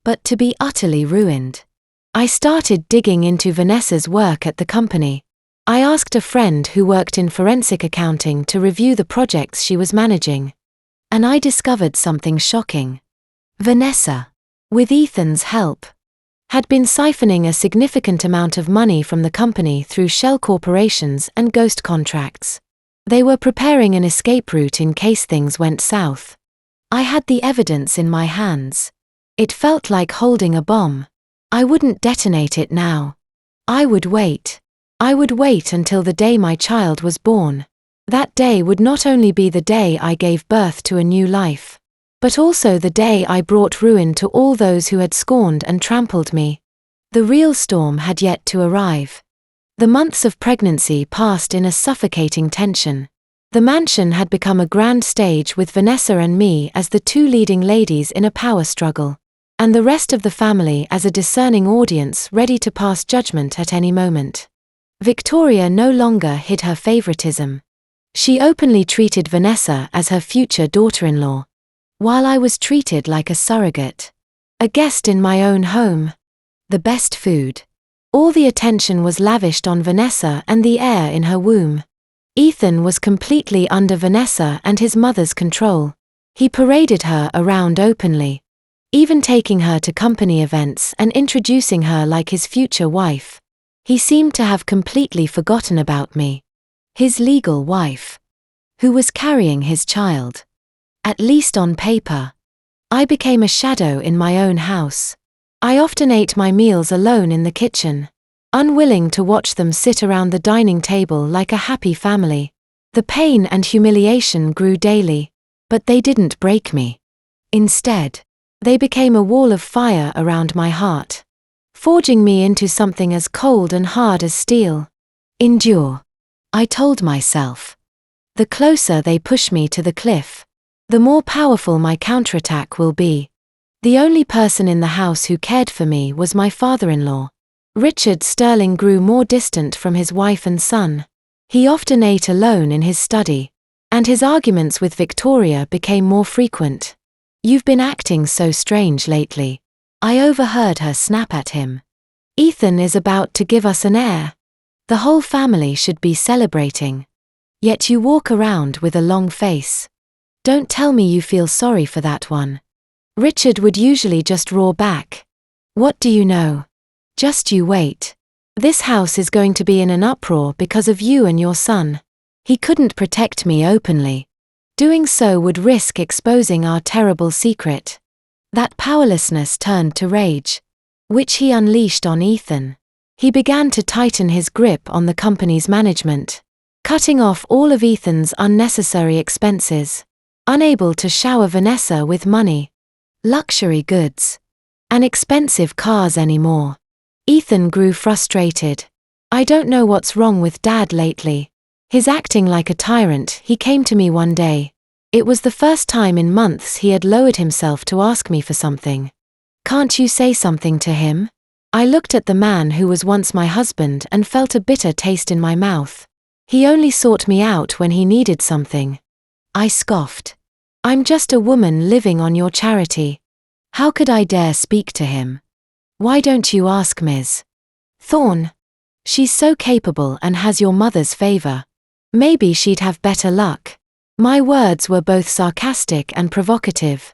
but to be utterly ruined. I started digging into Vanessa's work at the company. I asked a friend who worked in forensic accounting to review the projects she was managing. And I discovered something shocking. Vanessa, with Ethan's help, had been siphoning a significant amount of money from the company through shell corporations and ghost contracts. They were preparing an escape route in case things went south. I had the evidence in my hands. It felt like holding a bomb. I wouldn't detonate it now. I would wait. I would wait until the day my child was born. That day would not only be the day I gave birth to a new life, but also the day I brought ruin to all those who had scorned and trampled me. The real storm had yet to arrive. The months of pregnancy passed in a suffocating tension. The mansion had become a grand stage with Vanessa and me as the two leading ladies in a power struggle, and the rest of the family as a discerning audience ready to pass judgment at any moment. Victoria no longer hid her favoritism. She openly treated Vanessa as her future daughter-in-law, while I was treated like a surrogate. A guest in my own home. The best food. All the attention was lavished on Vanessa and the heir in her womb. Ethan was completely under Vanessa and his mother's control. He paraded her around openly, even taking her to company events and introducing her like his future wife. He seemed to have completely forgotten about me, his legal wife, who was carrying his child. At least on paper. I became a shadow in my own house. I often ate my meals alone in the kitchen, unwilling to watch them sit around the dining table like a happy family. The pain and humiliation grew daily, but they didn't break me. Instead, they became a wall of fire around my heart, forging me into something as cold and hard as steel. Endure, I told myself. The closer they push me to the cliff, the more powerful my counterattack will be. The only person in the house who cared for me was my father-in-law. Richard Sterling grew more distant from his wife and son. He often ate alone in his study, and his arguments with Victoria became more frequent. "You've been acting so strange lately," I overheard her snap at him. "Ethan is about to give us an heir. The whole family should be celebrating. Yet you walk around with a long face. Don't tell me you feel sorry for that one." Richard would usually just roar back. "What do you know? Just you wait. This house is going to be in an uproar because of you and your son." He couldn't protect me openly. Doing so would risk exposing our terrible secret. That powerlessness turned to rage, which he unleashed on Ethan. He began to tighten his grip on the company's management, cutting off all of Ethan's unnecessary expenses, unable to shower Vanessa with money, luxury goods, and expensive cars anymore. Ethan grew frustrated. I don't know what's wrong with Dad lately. He's acting like a tyrant. He came to me one day. It was the first time in months he had lowered himself to ask me for something. Can't you say something to him? I looked at the man who was once my husband and felt a bitter taste in my mouth. He only sought me out when he needed something. I scoffed. I'm just a woman living on your charity. How could I dare speak to him? Why don't you ask Ms. Thorne? She's so capable and has your mother's favor. Maybe she'd have better luck. My words were both sarcastic and provocative.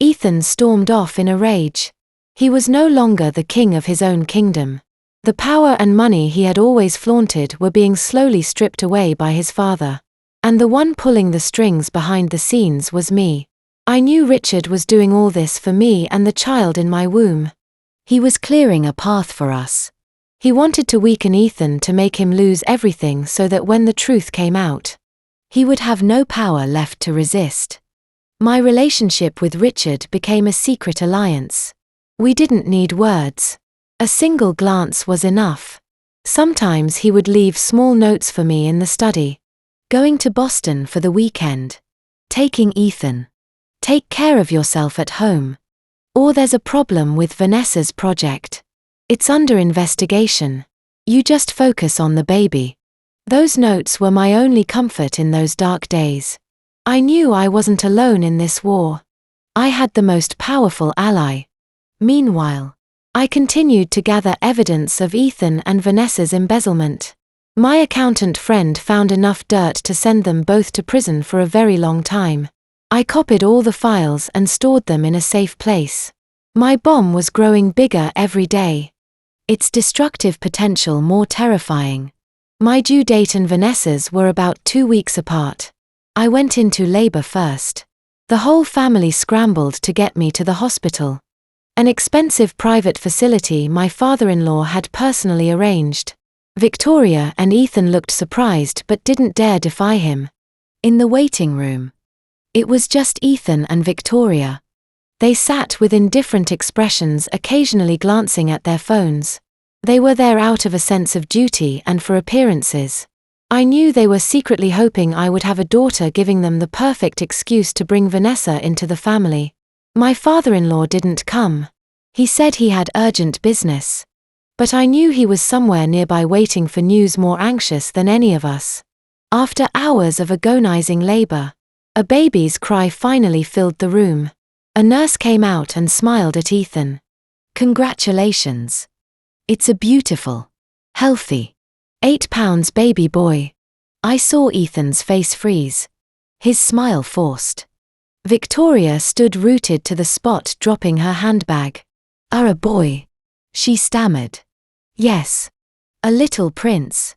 Ethan stormed off in a rage. He was no longer the king of his own kingdom. The power and money he had always flaunted were being slowly stripped away by his father. And the one pulling the strings behind the scenes was me. I knew Richard was doing all this for me and the child in my womb. He was clearing a path for us. He wanted to weaken Ethan to make him lose everything so that when the truth came out, he would have no power left to resist. My relationship with Richard became a secret alliance. We didn't need words. A single glance was enough. Sometimes he would leave small notes for me in the study. Going to Boston for the weekend. Taking Ethan. Take care of yourself at home. Or there's a problem with Vanessa's project. It's under investigation. You just focus on the baby. Those notes were my only comfort in those dark days. I knew I wasn't alone in this war. I had the most powerful ally. Meanwhile, I continued to gather evidence of Ethan and Vanessa's embezzlement. My accountant friend found enough dirt to send them both to prison for a very long time. I copied all the files and stored them in a safe place. My bomb was growing bigger every day. Its destructive potential more terrifying. My due date and Vanessa's were about 2 weeks apart. I went into labor first. The whole family scrambled to get me to the hospital. An expensive private facility my father-in-law had personally arranged. Victoria and Ethan looked surprised but didn't dare defy him. In the waiting room, it was just Ethan and Victoria. They sat with indifferent expressions, occasionally glancing at their phones. They were there out of a sense of duty and for appearances. I knew they were secretly hoping I would have a daughter, giving them the perfect excuse to bring Vanessa into the family. My father-in-law didn't come. He said he had urgent business. But I knew he was somewhere nearby waiting for news, more anxious than any of us. After hours of agonizing labor, a baby's cry finally filled the room. A nurse came out and smiled at Ethan. Congratulations. It's a beautiful, healthy, 8-pound baby boy. I saw Ethan's face freeze. His smile forced. Victoria stood rooted to the spot, dropping her handbag. A boy? She stammered. Yes. A little prince.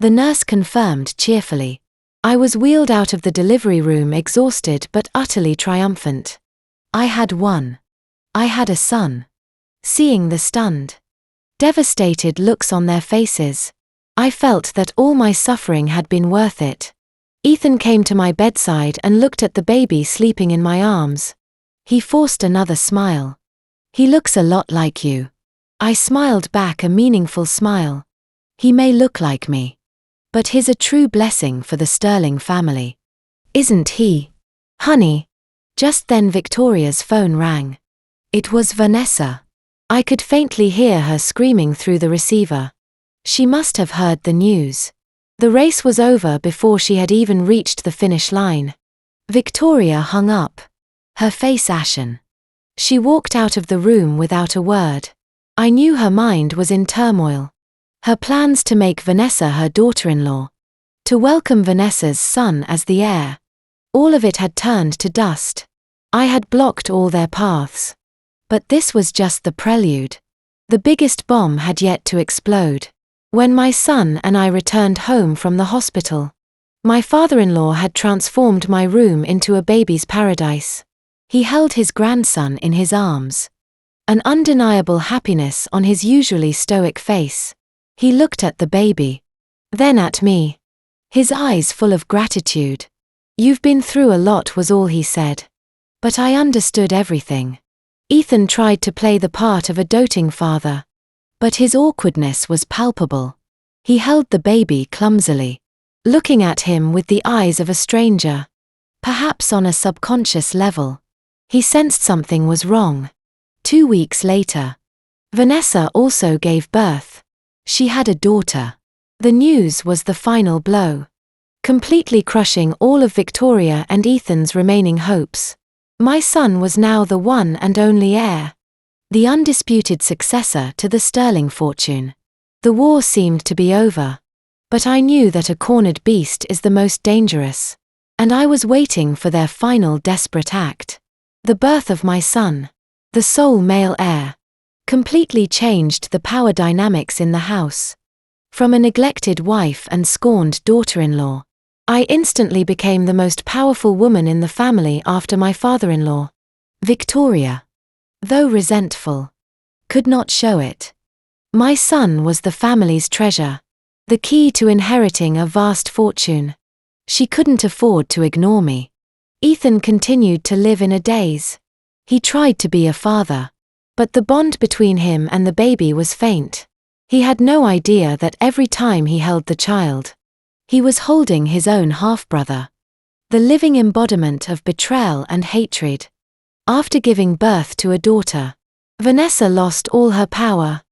The nurse confirmed cheerfully. I was wheeled out of the delivery room, exhausted but utterly triumphant. I had won. I had a son. Seeing the stunned, devastated looks on their faces, I felt that all my suffering had been worth it. Ethan came to my bedside and looked at the baby sleeping in my arms. He forced another smile. He looks a lot like you. I smiled back, a meaningful smile. He may look like me, but he's a true blessing for the Sterling family. Isn't he? Honey. Just then Victoria's phone rang. It was Vanessa. I could faintly hear her screaming through the receiver. She must have heard the news. The race was over before she had even reached the finish line. Victoria hung up, her face ashen. She walked out of the room without a word. I knew her mind was in turmoil. Her plans to make Vanessa her daughter-in-law, to welcome Vanessa's son as the heir, all of it had turned to dust. I had blocked all their paths. But this was just the prelude. The biggest bomb had yet to explode. When my son and I returned home from the hospital, my father-in-law had transformed my room into a baby's paradise. He held his grandson in his arms, an undeniable happiness on his usually stoic face. He looked at the baby, then at me, his eyes full of gratitude. "You've been through a lot," was all he said. But I understood everything. Ethan tried to play the part of a doting father, but his awkwardness was palpable. He held the baby clumsily, looking at him with the eyes of a stranger. Perhaps on a subconscious level, he sensed something was wrong. 2 weeks later, Vanessa also gave birth. She had a daughter. The news was the final blow, completely crushing all of Victoria and Ethan's remaining hopes. My son was now the one and only heir, the undisputed successor to the sterling fortune. The war seemed to be over, but I knew that a cornered beast is the most dangerous, and I was waiting for their final desperate act. The birth of my son, the sole male heir, completely changed the power dynamics in the house. From a neglected wife and scorned daughter-in-law, I instantly became the most powerful woman in the family after my father-in-law. Victoria, though resentful, could not show it. My son was the family's treasure, the key to inheriting a vast fortune. She couldn't afford to ignore me. Ethan continued to live in a daze. He tried to be a father, but the bond between him and the baby was faint. He had no idea that every time he held the child, he was holding his own half-brother, the living embodiment of betrayal and hatred. After giving birth to a daughter, Vanessa lost all her power.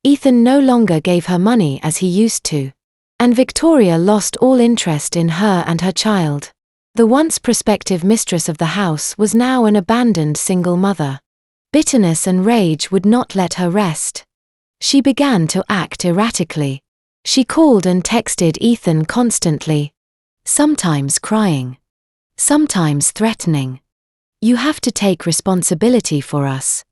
Ethan no longer gave her money as he used to, and Victoria lost all interest in her and her child. The once prospective mistress of the house was now an abandoned single mother. Bitterness and rage would not let her rest. She began to act erratically. She called and texted Ethan constantly, sometimes crying, sometimes threatening. "You have to take responsibility for us.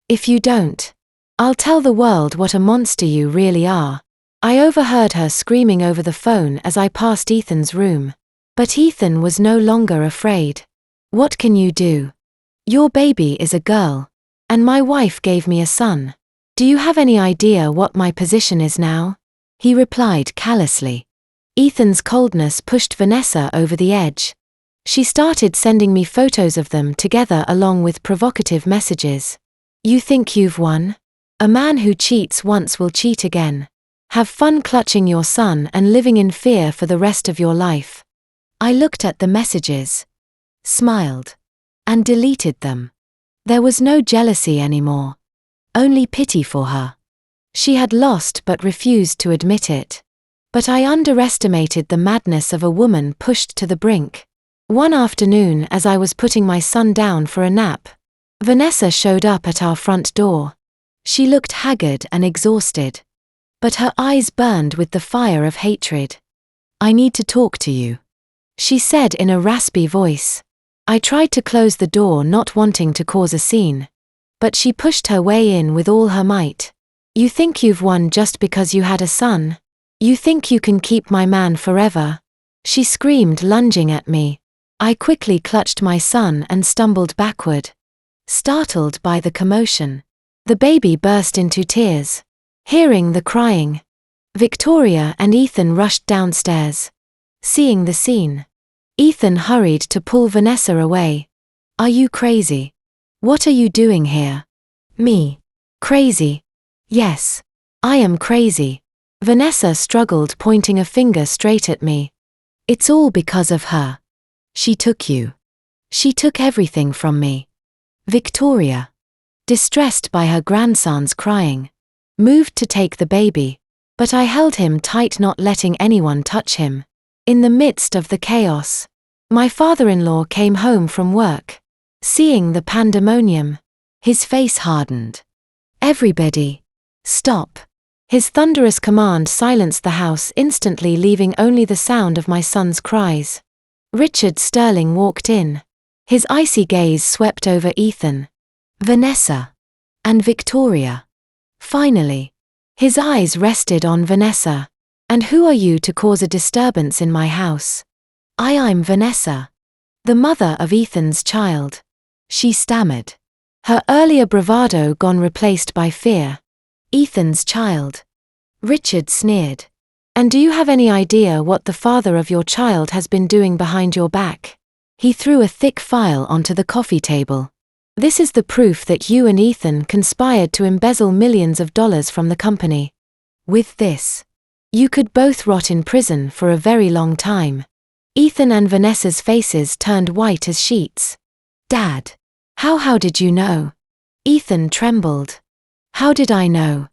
If you don't, I'll tell the world what a monster you really are." I overheard her screaming over the phone as I passed Ethan's room. But Ethan was no longer afraid. "What can you do? Your baby is a girl, and my wife gave me a son. Do you have any idea what my position is now?" he replied callously. Ethan's coldness pushed Vanessa over the edge. She started sending me photos of them together along with provocative messages. "You think you've won? A man who cheats once will cheat again. Have fun clutching your son and living in fear for the rest of your life." I looked at the messages, smiled, and deleted them. There was no jealousy anymore, only pity for her. She had lost but refused to admit it. But I underestimated the madness of a woman pushed to the brink. One afternoon, as I was putting my son down for a nap, Vanessa showed up at our front door. She looked haggard and exhausted, but her eyes burned with the fire of hatred. "I need to talk to you," she said in a raspy voice. I tried to close the door, not wanting to cause a scene, but she pushed her way in with all her might. "You think you've won just because you had a son? You think you can keep my man forever?" she screamed, lunging at me. I quickly clutched my son and stumbled backward. Startled by the commotion, the baby burst into tears. Hearing the crying, Victoria and Ethan rushed downstairs. Seeing the scene, Ethan hurried to pull Vanessa away. "Are you crazy? What are you doing here?" "Me? Crazy? Yes, I am crazy." Vanessa struggled, pointing a finger straight at me. "It's all because of her. She took you. She took everything from me." Victoria, distressed by her grandson's crying, moved to take the baby, but I held him tight, not letting anyone touch him. In the midst of the chaos, my father-in-law came home from work. Seeing the pandemonium, his face hardened. "Everybody, stop." His thunderous command silenced the house instantly, leaving only the sound of my son's cries. Richard Sterling walked in. His icy gaze swept over Ethan, Vanessa, and Victoria. Finally, his eyes rested on Vanessa. "And who are you to cause a disturbance in my house?" I'm Vanessa, the mother of Ethan's child," she stammered, her earlier bravado gone, replaced by fear. "Ethan's child?" Richard sneered. "And do you have any idea what the father of your child has been doing behind your back?" He threw a thick file onto the coffee table. "This is the proof that you and Ethan conspired to embezzle millions of dollars from the company. With this, You could both rot in prison for a very long time. Ethan and Vanessa's faces turned white as sheets. Dad. How did you know? Ethan trembled. How did I know?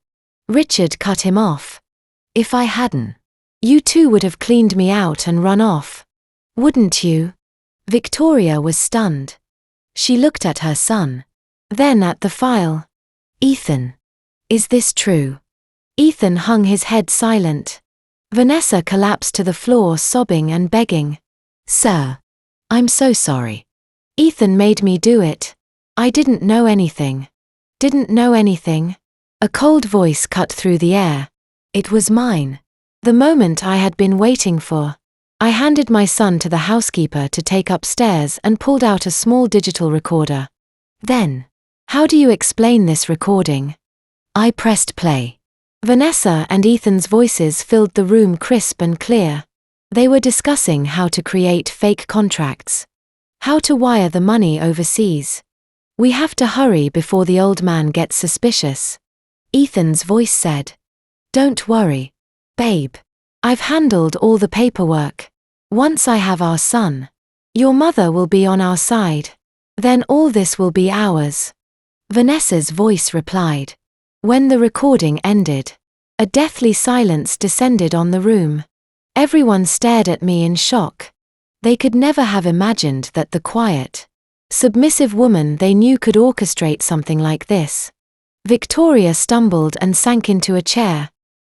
Richard cut him off. If I hadn't, you two would have cleaned me out and run off. Wouldn't you? Victoria was stunned. She looked at her son. Then at the file. Ethan. Is this true? Ethan hung his head silent. Vanessa collapsed to the floor sobbing and begging. Sir. I'm so sorry. Ethan made me do it. I didn't know anything. Didn't know anything? A cold voice cut through the air. It was mine. The moment I had been waiting for. I handed my son to the housekeeper to take upstairs and pulled out a small digital recorder. Then, how do you explain this recording? I pressed play. Vanessa and Ethan's voices filled the room crisp and clear. They were discussing how to create fake contracts. How to wire the money overseas. We have to hurry before the old man gets suspicious. Ethan's voice said. Don't worry, babe. I've handled all the paperwork. Once I have our son, your mother will be on our side. Then all this will be ours. Vanessa's voice replied. When the recording ended, a deathly silence descended on the room. Everyone stared at me in shock. They could never have imagined that the quiet, submissive woman they knew could orchestrate something like this. Victoria stumbled and sank into a chair.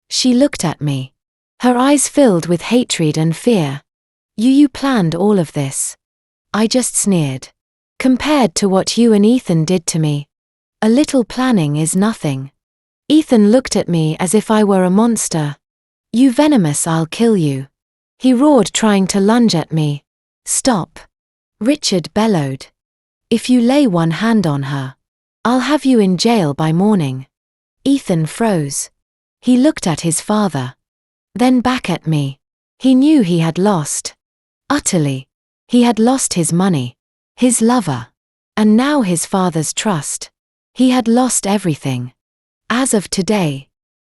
She looked at me. Her eyes filled with hatred and fear. You planned all of this. I just sneered. Compared to what you and Ethan did to me, a little planning is nothing. Ethan looked at me as if I were a monster. You venomous, I'll kill you. He roared, trying to lunge at me. Stop. Richard bellowed. If you lay one hand on her, I'll have you in jail by morning. Ethan froze. He looked at his father. Then back at me. He knew he had lost. Utterly. He had lost his money, his lover, and now his father's trust. He had lost everything. As of today,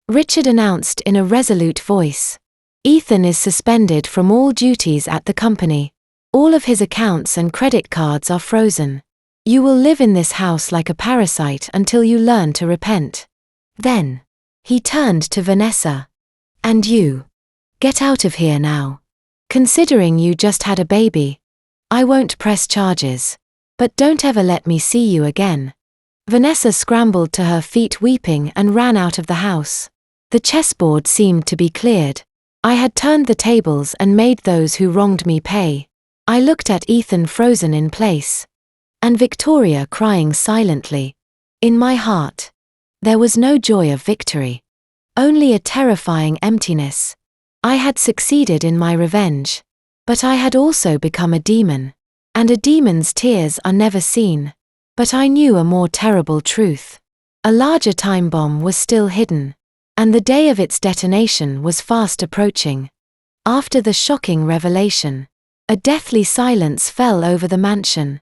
Richard announced in a resolute voice, Ethan is suspended from all duties at the company. All of his accounts and credit cards are frozen. You will live in this house like a parasite until you learn to repent. Then, he turned to Vanessa. And you. Get out of here now. Considering you just had a baby, I won't press charges. But don't ever let me see you again. Vanessa scrambled to her feet weeping and ran out of the house. The chessboard seemed to be cleared. I had turned the tables and made those who wronged me pay. I looked at Ethan frozen in place. And Victoria crying silently. In my heart, there was no joy of victory. Only a terrifying emptiness. I had succeeded in my revenge. But I had also become a demon. And a demon's tears are never seen. But I knew a more terrible truth. A larger time bomb was still hidden. And the day of its detonation was fast approaching. After the shocking revelation, a deathly silence fell over the mansion.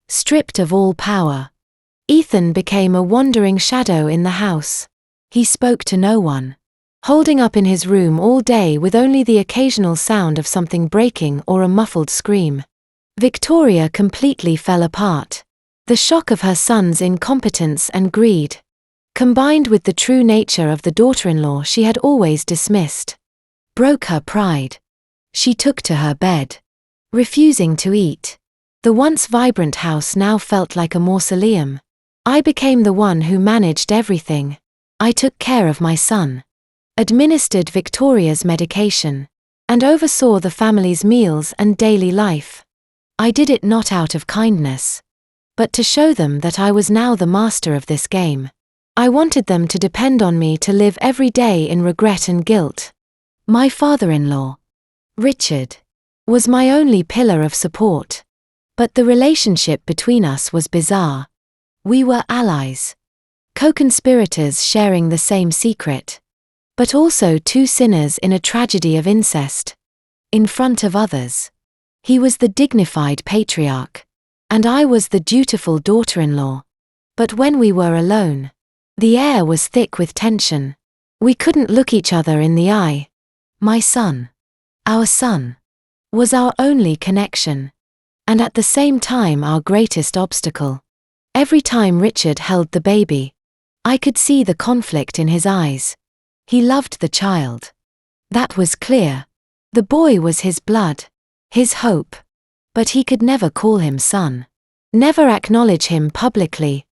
Stripped of all power, Ethan became a wandering shadow in the house. He spoke to no one, holding up in his room all day with only the occasional sound of something breaking or a muffled scream. Victoria completely fell apart. The shock of her son's incompetence and greed, combined with the true nature of the daughter-in-law she had always dismissed, broke her pride. She took to her bed, refusing to eat. The once vibrant house now felt like a mausoleum. I became the one who managed everything. I took care of my son, administered Victoria's medication, and oversaw the family's meals and daily life. I did it not out of kindness, but to show them that I was now the master of this game. I wanted them to depend on me to live every day in regret and guilt. My father-in-law, Richard, was my only pillar of support. But the relationship between us was bizarre. We were allies, co-conspirators sharing the same secret, but also two sinners in a tragedy of incest. In front of others, he was the dignified patriarch, and I was the dutiful daughter-in-law. But when we were alone, the air was thick with tension. We couldn't look each other in the eye. My son, our son, was our only connection, and at the same time our greatest obstacle. Every time Richard held the baby, I could see the conflict in his eyes. He loved the child. That was clear. The boy was his blood, his hope. But he could never call him son. Never acknowledge him publicly.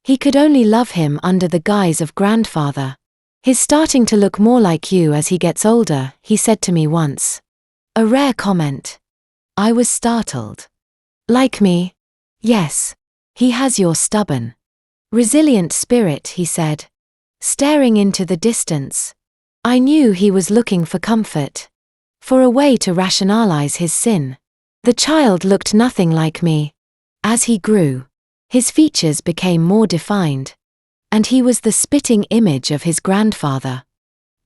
He could only love him under the guise of grandfather. "He's starting to look more like you as he gets older," he said to me once. A rare comment. I was startled. "Like me?" "Yes. He has your stubborn, resilient spirit," he said, staring into the distance. I knew he was looking for comfort, for a way to rationalize his sin. The child looked nothing like me. As he grew, his features became more defined, and he was the spitting image of his grandfather.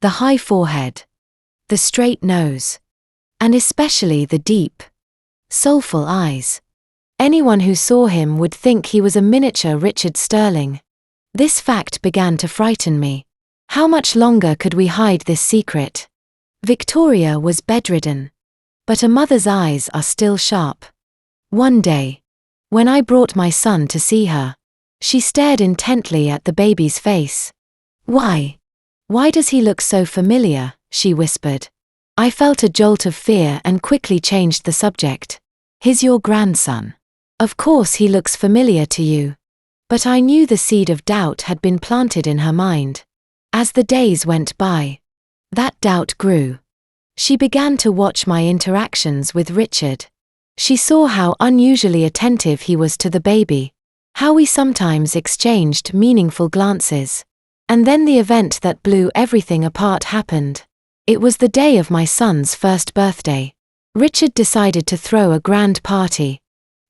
The high forehead, the straight nose, and especially the deep, soulful eyes. Anyone who saw him would think he was a miniature Richard Sterling. This fact began to frighten me. How much longer could we hide this secret? Victoria was bedridden, but a mother's eyes are still sharp. One day, when I brought my son to see her, she stared intently at the baby's face. "Why? Why does he look so familiar?" she whispered. I felt a jolt of fear and quickly changed the subject. "He's your grandson. Of course he looks familiar to you." But I knew the seed of doubt had been planted in her mind. As the days went by, that doubt grew. She began to watch my interactions with Richard. She saw how unusually attentive he was to the baby, how we sometimes exchanged meaningful glances. And then the event that blew everything apart happened. It was the day of my son's first birthday. Richard decided to throw a grand party,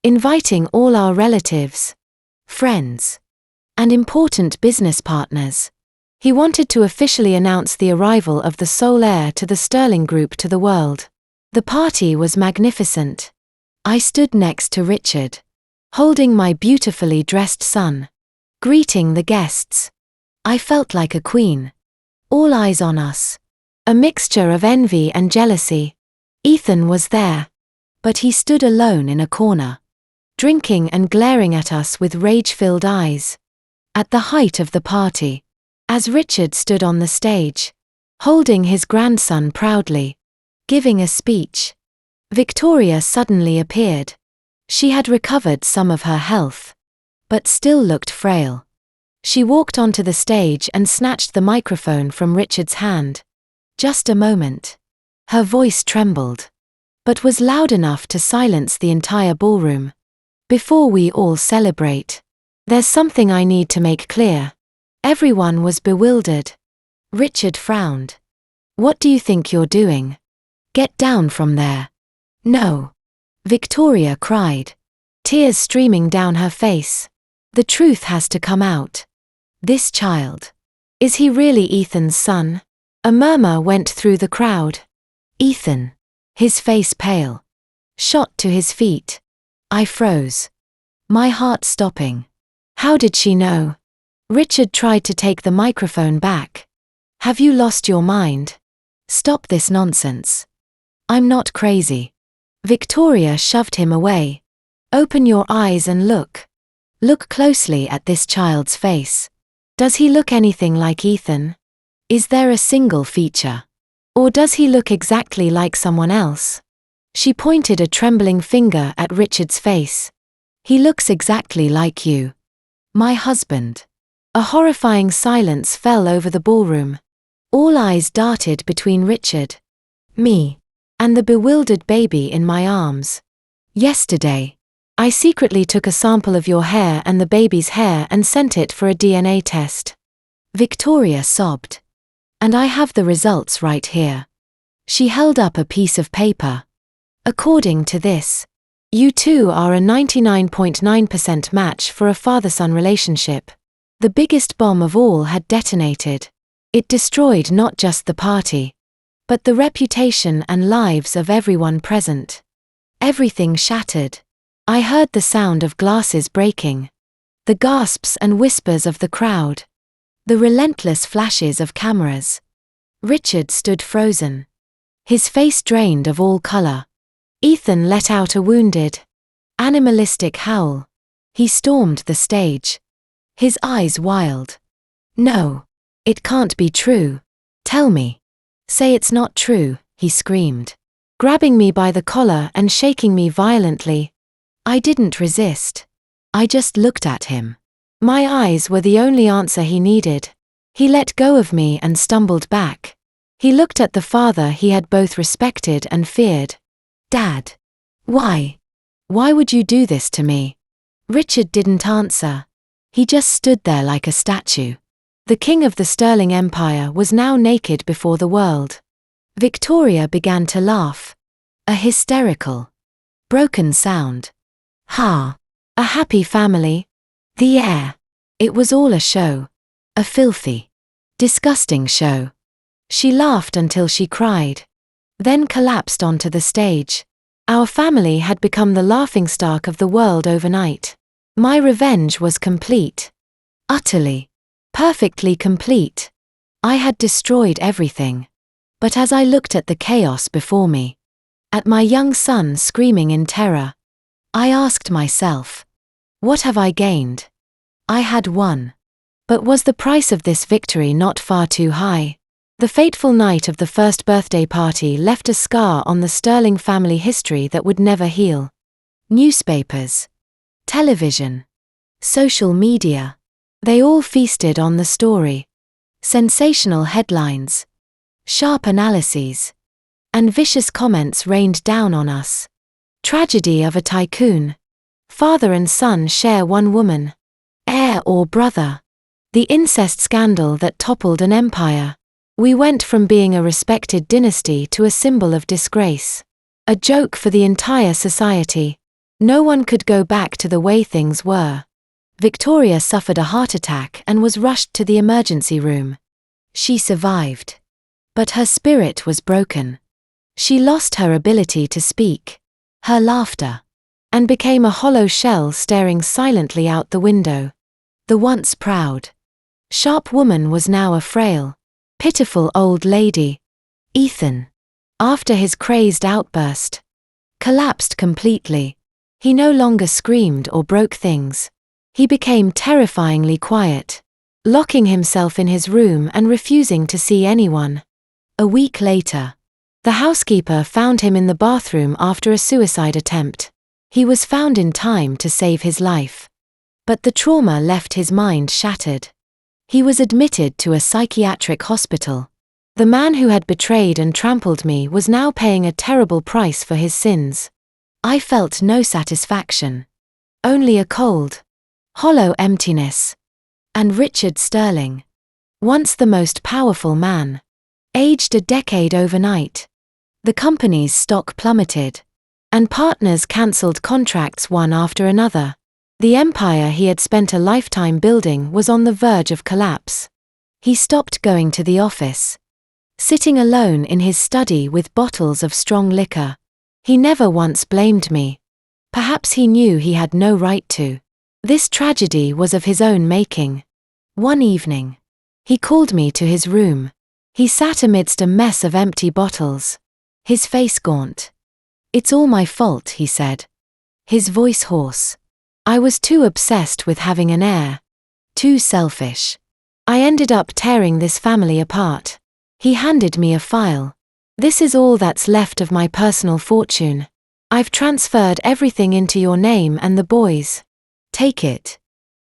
inviting all our relatives, friends, and important business partners. He wanted to officially announce the arrival of the sole heir to the Sterling Group to the world. The party was magnificent. I stood next to Richard, holding my beautifully dressed son, greeting the guests. I felt like a queen. All eyes on us. A mixture of envy and jealousy. Ethan was there, but he stood alone in a corner, drinking and glaring at us with rage-filled eyes. At the height of the party, as Richard stood on the stage, holding his grandson proudly, giving a speech, Victoria suddenly appeared. She had recovered some of her health, but still looked frail. She walked onto the stage and snatched the microphone from Richard's hand. Just a moment. Her voice trembled, but was loud enough to silence the entire ballroom. "Before we all celebrate, there's something I need to make clear." Everyone was bewildered. Richard frowned. "What do you think you're doing? Get down from there." "No," Victoria cried, tears streaming down her face. "The truth has to come out. This child. Is he really Ethan's son?" A murmur went through the crowd. "Ethan." His face pale. Shot to his feet. I froze. My heart stopping. How did she know? Richard tried to take the microphone back. "Have you lost your mind? Stop this nonsense." "I'm not crazy." Victoria shoved him away. "Open your eyes and look. Look closely at this child's face. Does he look anything like Ethan? Is there a single feature? Or does he look exactly like someone else?" She pointed a trembling finger at Richard's face. "He looks exactly like you. My husband." A horrifying silence fell over the ballroom. All eyes darted between Richard, me, and the bewildered baby in my arms. "Yesterday, I secretly took a sample of your hair and the baby's hair and sent it for a DNA test." Victoria sobbed. "And I have the results right here." She held up a piece of paper. "According to this, you two are a 99.9% match for a father-son relationship." The biggest bomb of all had detonated. It destroyed not just the party, but the reputation and lives of everyone present. Everything shattered. I heard the sound of glasses breaking, the gasps and whispers of the crowd, the relentless flashes of cameras. Richard stood frozen. his face drained of all color. Ethan let out a wounded, animalistic howl. He stormed the stage, his eyes wild. "No. It can't be true. Tell me. Say it's not true," he screamed, grabbing me by the collar and shaking me violently. I didn't resist. I just looked at him. My eyes were the only answer he needed. He let go of me and stumbled back. He looked at the father he had both respected and feared. "Dad. Why? Why would you do this to me?" Richard didn't answer. He just stood there like a statue. The king of the Sterling Empire was now naked before the world. Victoria began to laugh. A hysterical, broken sound. Ha! A happy family. The air. It was all a show. A filthy, disgusting show. She laughed until she cried, then collapsed onto the stage. Our family had become the laughingstock of the world overnight. My revenge was complete. Utterly, perfectly complete. I had destroyed everything. But as I looked at the chaos before me, at my young son screaming in terror, I asked myself, what have I gained? I had won. But was the price of this victory not far too high? The fateful night of the first birthday party left a scar on the Sterling family history that would never heal. Newspapers, television, social media, they all feasted on the story. Sensational headlines, sharp analyses, and vicious comments rained down on us. Tragedy of a tycoon. Father and son share one woman. Heir or brother. The incest scandal that toppled an empire. We went from being a respected dynasty to a symbol of disgrace. A joke for the entire society. No one could go back to the way things were. Victoria suffered a heart attack and was rushed to the emergency room. She survived. But her spirit was broken. She lost her ability to speak, her laughter, and became a hollow shell staring silently out the window. The once proud, sharp woman was now a frail, pitiful old lady. Ethan, after his crazed outburst, collapsed completely. He no longer screamed or broke things. He became terrifyingly quiet, locking himself in his room and refusing to see anyone. A week later, the housekeeper found him in the bathroom after a suicide attempt. He was found in time to save his life. But the trauma left his mind shattered. He was admitted to a psychiatric hospital. The man who had betrayed and trampled me was now paying a terrible price for his sins. I felt no satisfaction. Only a cold, hollow emptiness. And Richard Sterling, once the most powerful man, aged a decade overnight. The company's stock plummeted, and partners cancelled contracts one after another. The empire he had spent a lifetime building was on the verge of collapse. He stopped going to the office, sitting alone in his study with bottles of strong liquor. He never once blamed me. Perhaps he knew he had no right to. This tragedy was of his own making. One evening, he called me to his room. He sat amidst a mess of empty bottles, his face gaunt. "It's all my fault," he said, his voice hoarse. "I was too obsessed with having an heir. Too selfish. I ended up tearing this family apart." He handed me a file. "This is all that's left of my personal fortune. I've transferred everything into your name and the boys'. Take it.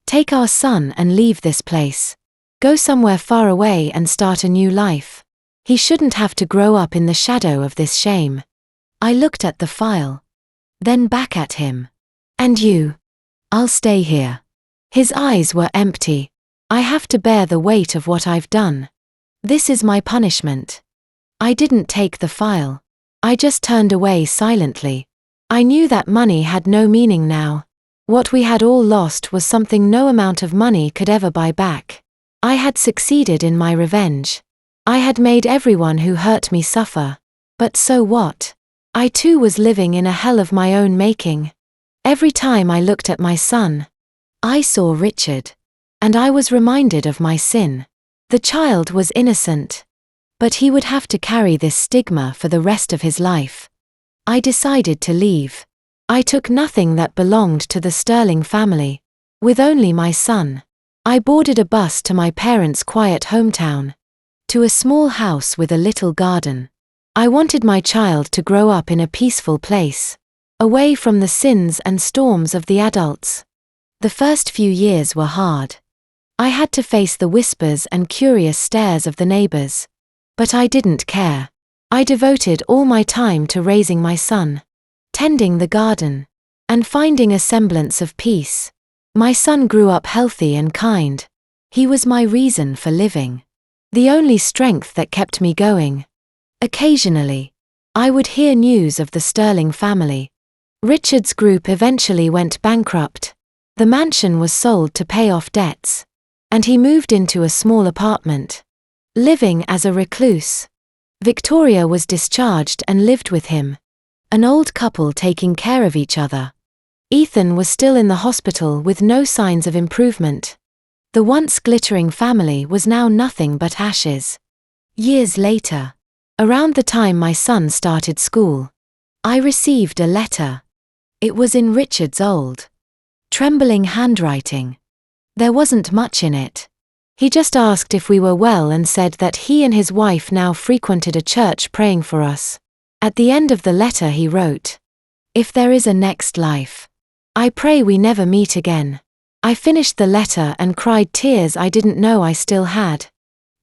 Take our son and leave this place. Go somewhere far away and start a new life. He shouldn't have to grow up in the shadow of this shame." I looked at the file, then back at him. "And you?" "I'll stay here." His eyes were empty. "I have to bear the weight of what I've done. This is my punishment." I didn't take the file. I just turned away silently. I knew that money had no meaning now. What we had all lost was something no amount of money could ever buy back. I had succeeded in my revenge. I had made everyone who hurt me suffer. But so what? I too was living in a hell of my own making. Every time I looked at my son, I saw Richard. And I was reminded of my sin. The child was innocent. But he would have to carry this stigma for the rest of his life. I decided to leave. I took nothing that belonged to the Sterling family. With only my son, I boarded a bus to my parents' quiet hometown, to a small house with a little garden. I wanted my child to grow up in a peaceful place, away from the sins and storms of the adults. The first few years were hard. I had to face the whispers and curious stares of the neighbors. But I didn't care. I devoted all my time to raising my son, tending the garden, and finding a semblance of peace. My son grew up healthy and kind. He was my reason for living, the only strength that kept me going. Occasionally, I would hear news of the Sterling family. Richard's group eventually went bankrupt. The mansion was sold to pay off debts, and he moved into a small apartment, living as a recluse. Victoria was discharged and lived with him, an old couple taking care of each other. Ethan was still in the hospital with no signs of improvement. The once glittering family was now nothing but ashes. Years later, around the time my son started school, I received a letter. It was in Richard's old, trembling handwriting. There wasn't much in it. He just asked if we were well and said that he and his wife now frequented a church praying for us. At the end of the letter he wrote, "If there is a next life, I pray we never meet again." I finished the letter and cried tears I didn't know I still had.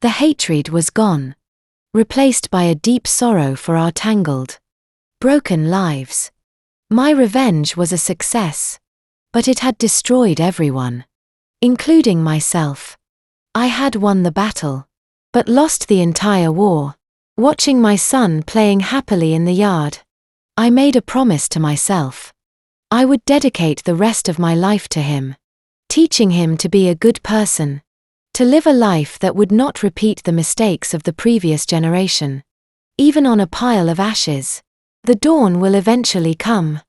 The hatred was gone, replaced by a deep sorrow for our tangled, broken lives. My revenge was a success, but it had destroyed everyone, including myself. I had won the battle, but lost the entire war. Watching my son playing happily in the yard, I made a promise to myself. I would dedicate the rest of my life to him, teaching him to be a good person, to live a life that would not repeat the mistakes of the previous generation. Even on a pile of ashes, the dawn will eventually come.